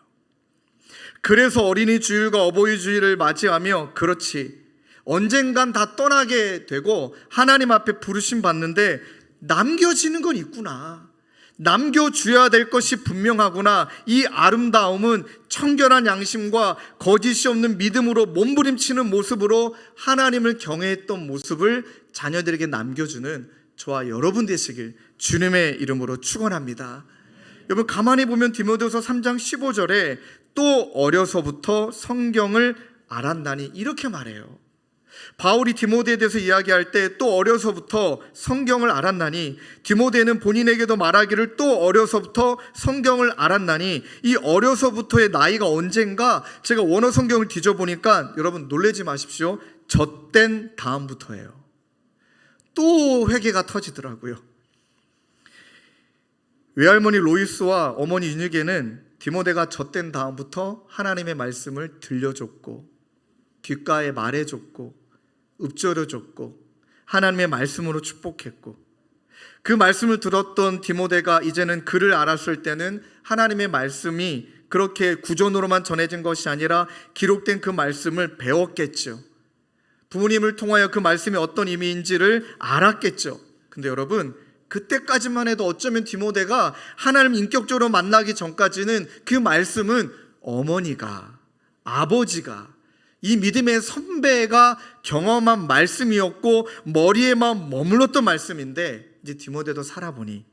그래서 어린이 주일과 어버이 주일을 맞이하며 그렇지, 언젠간 다 떠나게 되고 하나님 앞에 부르심 받는데 남겨지는 건 있구나, 남겨줘야 될 것이 분명하구나. 이 아름다움은 청결한 양심과 거짓이 없는 믿음으로 몸부림치는 모습으로 하나님을 경외했던 모습을 자녀들에게 남겨주는 저와 여러분 되시길 주님의 이름으로 축원합니다. 여러분, 가만히 보면 디모데후서 3장 15절에 또 어려서부터 성경을 알았나니 이렇게 말해요. 바울이 디모데에 대해서 이야기할 때 또 어려서부터 성경을 알았나니, 디모데는 본인에게도 말하기를 또 어려서부터 성경을 알았나니, 이 어려서부터의 나이가 언젠가 제가 원어 성경을 뒤져보니까 여러분 놀라지 마십시오. 젖된 다음부터예요. 또 회개가 터지더라고요. 외할머니 로이스와 어머니 윤희계는 디모데가 젖된 다음부터 하나님의 말씀을 들려줬고 귓가에 말해줬고 읊조려줬고 하나님의 말씀으로 축복했고, 그 말씀을 들었던 디모데가 이제는 그를 알았을 때는 하나님의 말씀이 그렇게 구전으로만 전해진 것이 아니라 기록된 그 말씀을 배웠겠죠. 부모님을 통하여 그 말씀이 어떤 의미인지를 알았겠죠. 근데 여러분, 그때까지만 해도 어쩌면 디모데가 하나님 인격적으로 만나기 전까지는 그 말씀은 어머니가, 아버지가, 이 믿음의 선배가 경험한 말씀이었고 머리에만 머물렀던 말씀인데, 이제 디모데도 살아보니,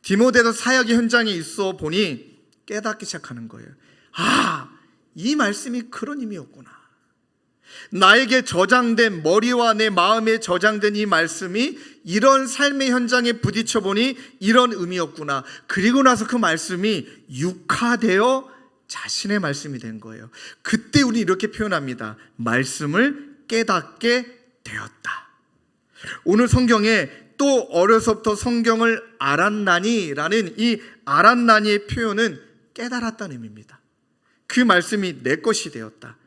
디모데도 사역의 현장에 있어 보니 깨닫기 시작하는 거예요. 아, 이 말씀이 그런 의미였구나. 나에게 저장된, 머리와 내 마음에 저장된 이 말씀이 이런 삶의 현장에 부딪혀 보니 이런 의미였구나. 그리고 나서 그 말씀이 육화되어 자신의 말씀이 된 거예요. 그때 우리 이렇게 표현합니다. 말씀을 깨닫게 되었다. 오늘 성경에 또 어려서부터 성경을 알았나니 라는 이 알았나니의 표현은 깨달았다는 의미입니다. 그 말씀이 내 것이 되었다.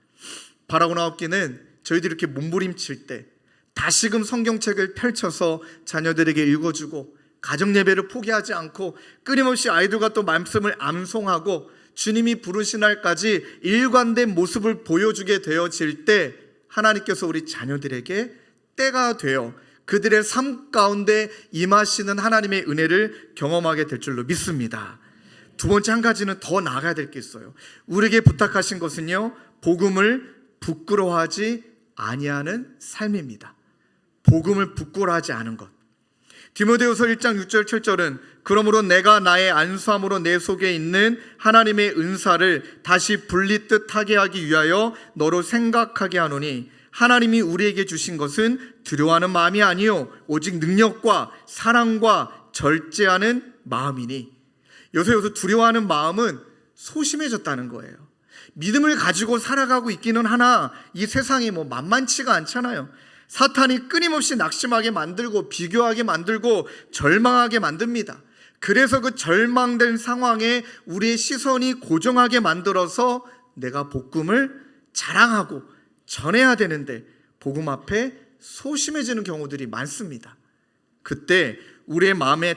바라고 나옵기는 저희들이 이렇게 몸부림칠 때 다시금 성경책을 펼쳐서 자녀들에게 읽어주고, 가정예배를 포기하지 않고 끊임없이 아이들과 또 말씀을 암송하고 주님이 부르신 날까지 일관된 모습을 보여주게 되어질 때 하나님께서 우리 자녀들에게 때가 되어 그들의 삶 가운데 임하시는 하나님의 은혜를 경험하게 될 줄로 믿습니다. 두 번째 한 가지는 더 나아가야 될 게 있어요. 우리에게 부탁하신 것은요, 복음을 부끄러워하지 아니하는 삶입니다. 복음을 부끄러워하지 않은 것. 디모데후서 1장 6절 7절은 그러므로 내가 나의 안수함으로 내 속에 있는 하나님의 은사를 다시 불리듯 하게 하기 위하여 너로 생각하게 하노니, 하나님이 우리에게 주신 것은 두려워하는 마음이 아니요 오직 능력과 사랑과 절제하는 마음이니. 여기서 두려워하는 마음은 소심해졌다는 거예요. 믿음을 가지고 살아가고 있기는 하나 이 세상이 만만치가 않잖아요. 사탄이 끊임없이 낙심하게 만들고 비교하게 만들고 절망하게 만듭니다. 그래서 그 절망된 상황에 우리의 시선이 고정하게 만들어서 내가 복음을 자랑하고 전해야 되는데 복음 앞에 소심해지는 경우들이 많습니다. 그때 우리의 마음에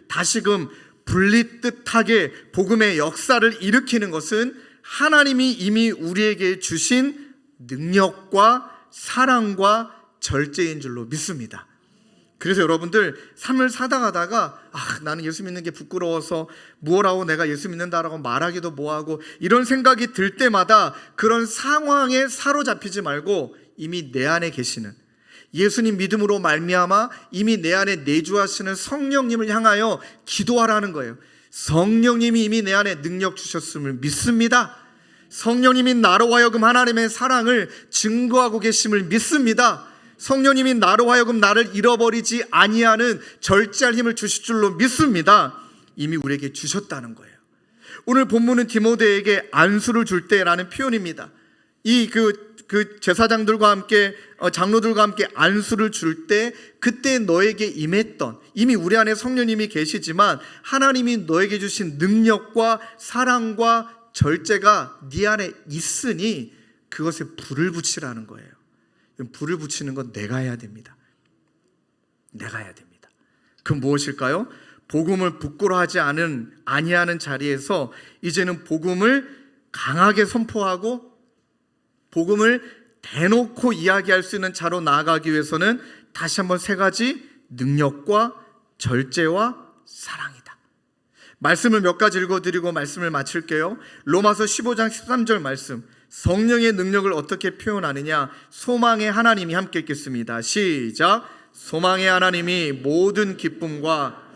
다시금 불릿듯하게 복음의 역사를 일으키는 것은 하나님이 이미 우리에게 주신 능력과 사랑과 절제인 줄로 믿습니다. 그래서 여러분들 삶을 살아가다가 나는 예수 믿는 게 부끄러워서 무엇하고 내가 예수 믿는다라고 말하기도 뭐하고 이런 생각이 들 때마다 그런 상황에 사로잡히지 말고 이미 내 안에 계시는 예수님 믿음으로 말미암아 이미 내 안에 내주하시는 성령님을 향하여 기도하라는 거예요. 성령님이 이미 내 안에 능력 주셨음을 믿습니다. 성령님이 나로 하여금 하나님의 사랑을 증거하고 계심을 믿습니다. 성령님이 나로 하여금 나를 잃어버리지 아니하는 절제할 힘을 주실 줄로 믿습니다. 이미 우리에게 주셨다는 거예요. 오늘 본문은 디모데에게 안수를 줄 때라는 표현입니다. 그 제사장들과 함께 장로들과 함께 안수를 줄 때 그때 너에게 임했던, 이미 우리 안에 성령님이 계시지만 하나님이 너에게 주신 능력과 사랑과 절제가 네 안에 있으니 그것에 불을 붙이라는 거예요. 불을 붙이는 건 내가 해야 됩니다. 내가 해야 됩니다. 그럼 무엇일까요? 복음을 부끄러워하지 아니하는 자리에서 이제는 복음을 강하게 선포하고 복음을 대놓고 이야기할 수 있는 자로 나아가기 위해서는 다시 한번 세 가지 능력과 절제와 사랑이다. 말씀을 몇 가지 읽어드리고 말씀을 마칠게요. 로마서 15장 13절 말씀, 성령의 능력을 어떻게 표현하느냐? 소망의 하나님이 함께 읽겠습니다. 시작. 소망의 하나님이 모든 기쁨과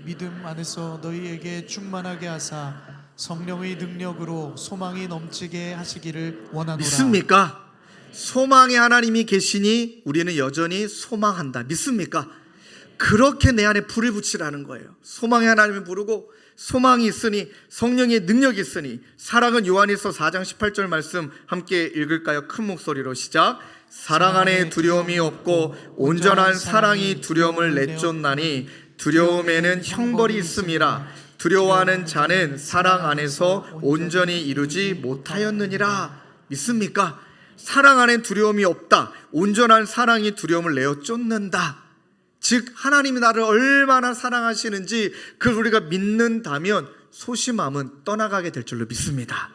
믿음 안에서 너희에게 충만하게 하사 성령의 능력으로 소망이 넘치게 하시기를 원하노라. 믿습니까? 소망의 하나님이 계시니 우리는 여전히 소망한다. 믿습니까? 그렇게 내 안에 불을 붙이라는 거예요. 소망의 하나님을 부르고 소망이 있으니 성령의 능력이 있으니 사랑은 요한일서 4장 18절 말씀 함께 읽을까요? 큰 목소리로 시작. 사랑 안에 두려움이 없고 온전한 사랑이 두려움을 내쫓나니 두려움에는 형벌이 있음이라. 두려워하는 자는 사랑 안에서 온전히 이루지 못하였느니라. 믿습니까? 사랑 안에 두려움이 없다. 온전한 사랑이 두려움을 내어 쫓는다. 즉 하나님이 나를 얼마나 사랑하시는지 그걸 우리가 믿는다면 소심함은 떠나가게 될 줄로 믿습니다.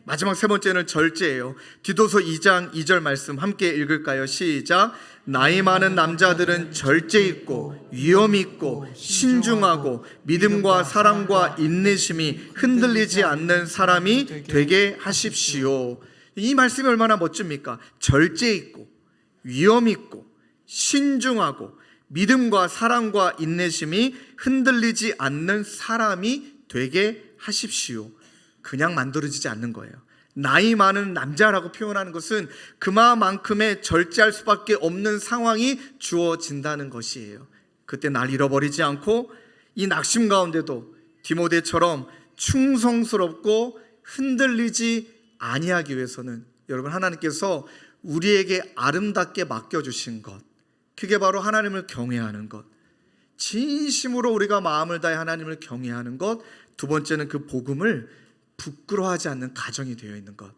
마지막 세 번째는 절제예요. 디도서 2장 2절 말씀 함께 읽을까요? 시작. 나이 많은 남자들은 절제 있고 위엄 있고 신중하고 믿음과 사랑과 인내심이 흔들리지 않는 사람이 되게 하십시오. 이 말씀이 얼마나 멋집니까? 절제 있고 위엄 있고 신중하고 믿음과 사랑과 인내심이 흔들리지 않는 사람이 되게 하십시오. 그냥 만들어지지 않는 거예요. 나이 많은 남자라고 표현하는 것은 그만큼의 절제할 수밖에 없는 상황이 주어진다는 것이에요. 그때 날 잃어버리지 않고 이 낙심 가운데도 디모데처럼 충성스럽고 흔들리지 아니하기 위해서는 여러분 하나님께서 우리에게 아름답게 맡겨주신 것, 그게 바로 하나님을 경외하는 것, 진심으로 우리가 마음을 다해 하나님을 경외하는 것, 두 번째는 그 복음을 부끄러워하지 않는 가정이 되어 있는 것.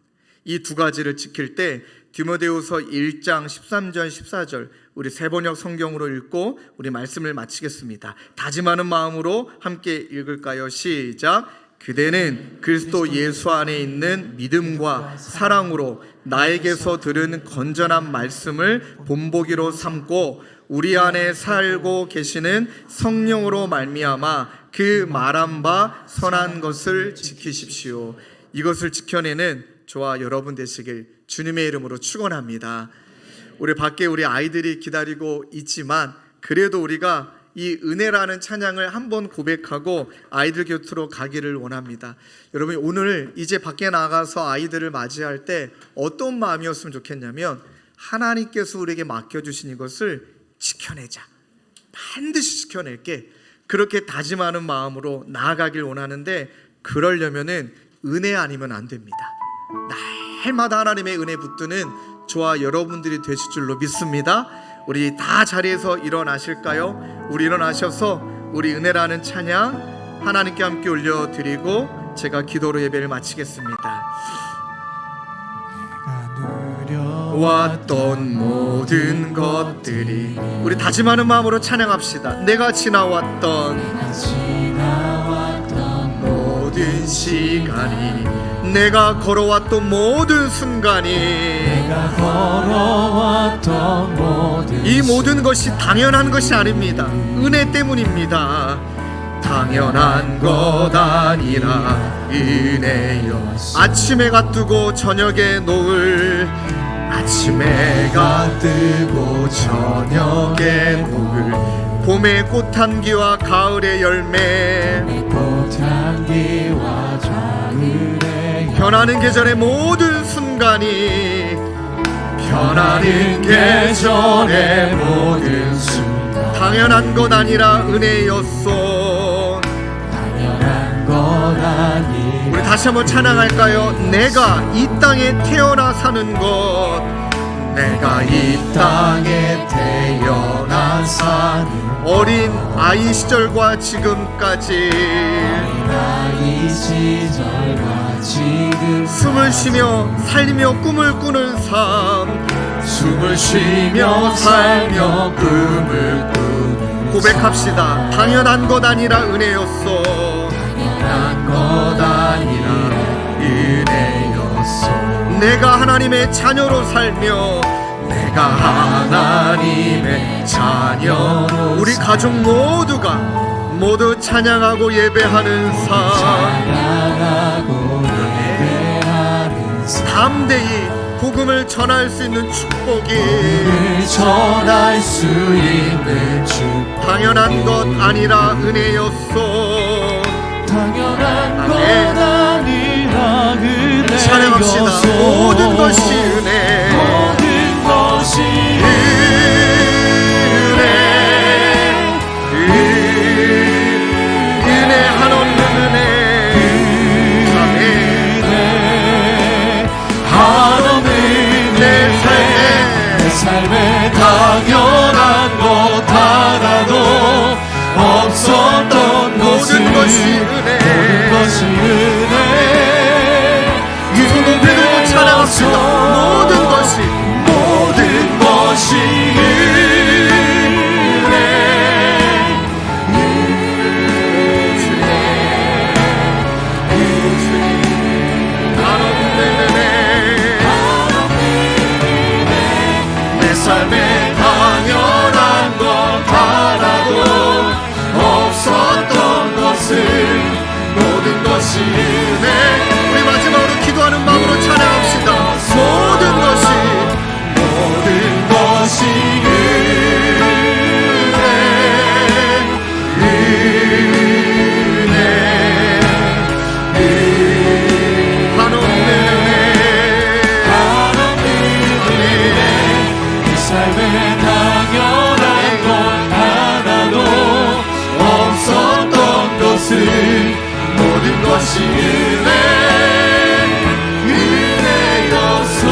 이 두 가지를 지킬 때 디모데후서 1장 13절 14절 우리 세번역 성경으로 읽고 우리 말씀을 마치겠습니다. 다짐하는 마음으로 함께 읽을까요? 시작. 그대는 그리스도 예수 안에 있는 믿음과 사랑으로 나에게서 들은 건전한 말씀을 본보기로 삼고 우리 안에 살고 계시는 성령으로 말미암아 그 말한 바 선한 것을 지키십시오. 이것을 지켜내는 저와 여러분 되시길 주님의 이름으로 축원합니다. 우리 밖에 우리 아이들이 기다리고 있지만 그래도 우리가 이 은혜라는 찬양을 한번 고백하고 아이들 곁으로 가기를 원합니다. 여러분 오늘 이제 밖에 나가서 아이들을 맞이할 때 어떤 마음이었으면 좋겠냐면 하나님께서 우리에게 맡겨주신 이것을 지켜내자, 반드시 지켜낼게, 그렇게 다짐하는 마음으로 나아가길 원하는데 그러려면은 은혜 아니면 안 됩니다. 날마다 하나님의 은혜 붙드는 저와 여러분들이 되실 줄로 믿습니다. 우리 다 자리에서 일어나실까요? 우리 일어나셔서 우리 은혜라는 찬양 하나님께 함께 올려드리고 제가 기도로 예배를 마치겠습니다. 왔던 모든 것들이 우리 다짐하는 마음으로 찬양합시다. 내가 지나왔던 모든 시간이, 내가 걸어왔던 모든 순간이, 이 모든 것이 당연한 것이 아닙니다. 은혜 때문입니다. 당연한 것 아니라 은혜여. 아침에가 뜨고 저녁에 노을, 아침에가 뜨고 저녁에 노을, 봄의 꽃향기와 가을의 열매, 변하는 계절의 모든 순간이, 변하는 계절의 모든 순간, 당연한 것 아니라 은혜였소. 당연한 것 아니라. 우리 다시 한번 찬양할까요? 내가 이 땅에 태어나 사는 것, 내가 이 땅에 태어나 사는 어린 아이 시절과 지금까지, 숨을 쉬며 살며 꿈을 꾸는 삶, 숨을 쉬며 살며 꿈을 꾸는 고백합시다. 당연한 것 아니라 은혜였소. 당연한 것 아니라 은혜였소. 내가 하나님의 자녀로 살며, 내가 하나님의 자녀로 우리 가족 모두가 모두 찬양하고 예배하는 삶, 담대히 복음을 전할 수 있는 축복이, 당연한 것 아니라 은혜였소. 당연한 것 아니라 은혜였소. 찬양합시다. 모든 것이 은혜, 것이 은혜 손을 들고 찬양합시다. 모든 것이 내 삶에 당연한 것 하나도 없었던 것을 모든 것이 은혜. 우리 마지막으로 기도하는 마음으로 찬양합시다. 모든 것이 내 삶에 당연한 것 하나도 없었던 것을 모든 것이 은혜였어.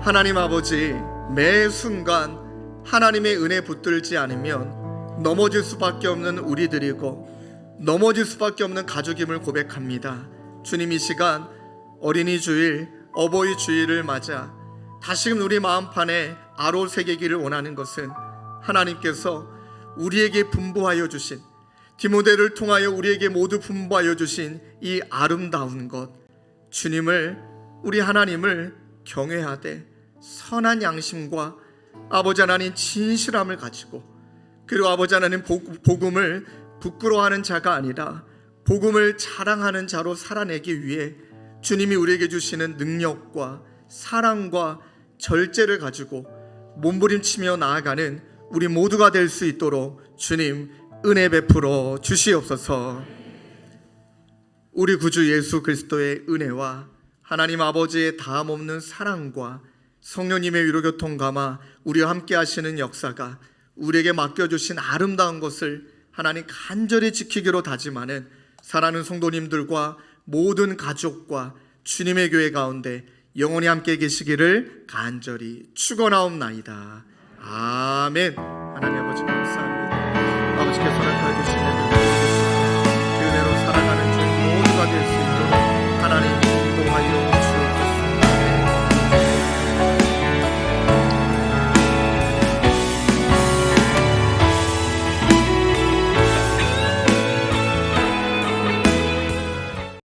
하나님 아버지, 매 순간 하나님의 은혜 붙들지 않으면 넘어질 수밖에 없는 우리들이고 넘어질 수밖에 없는 가족임을 고백합니다. 주님, 이 시간 어린이 주일, 어버이 주일을 맞아 다시금 우리 마음판에 아로 새기기를 원하는 것은 하나님께서 우리에게 분부하여 주신, 디모데를 통하여 우리에게 모두 분부하여 주신 이 아름다운 것, 주님을, 우리 하나님을 경외하되 선한 양심과 아버지 하나님 진실함을 가지고, 그리고 아버지 하나님 복음을 부끄러워하는 자가 아니라 복음을 자랑하는 자로 살아내기 위해 주님이 우리에게 주시는 능력과 사랑과 절제를 가지고 몸부림치며 나아가는 우리 모두가 될 수 있도록 주님 은혜 베풀어 주시옵소서. 우리 구주 예수 그리스도의 은혜와 하나님 아버지의 다함없는 사랑과 성령님의 위로교통 감화 우리와 함께 하시는 역사가 우리에게 맡겨주신 아름다운 것을 하나님 간절히 지키기로 다짐하는 사랑하는 성도님들과 모든 가족과 주님의 교회 가운데 영원히 함께 계시기를 간절히 축원하옵나이다. 아멘. 하나님 아버지 감사합니다. 아버지께서 허락해 주신 그 은혜로 살아가는 주 모두가 될 수 있도록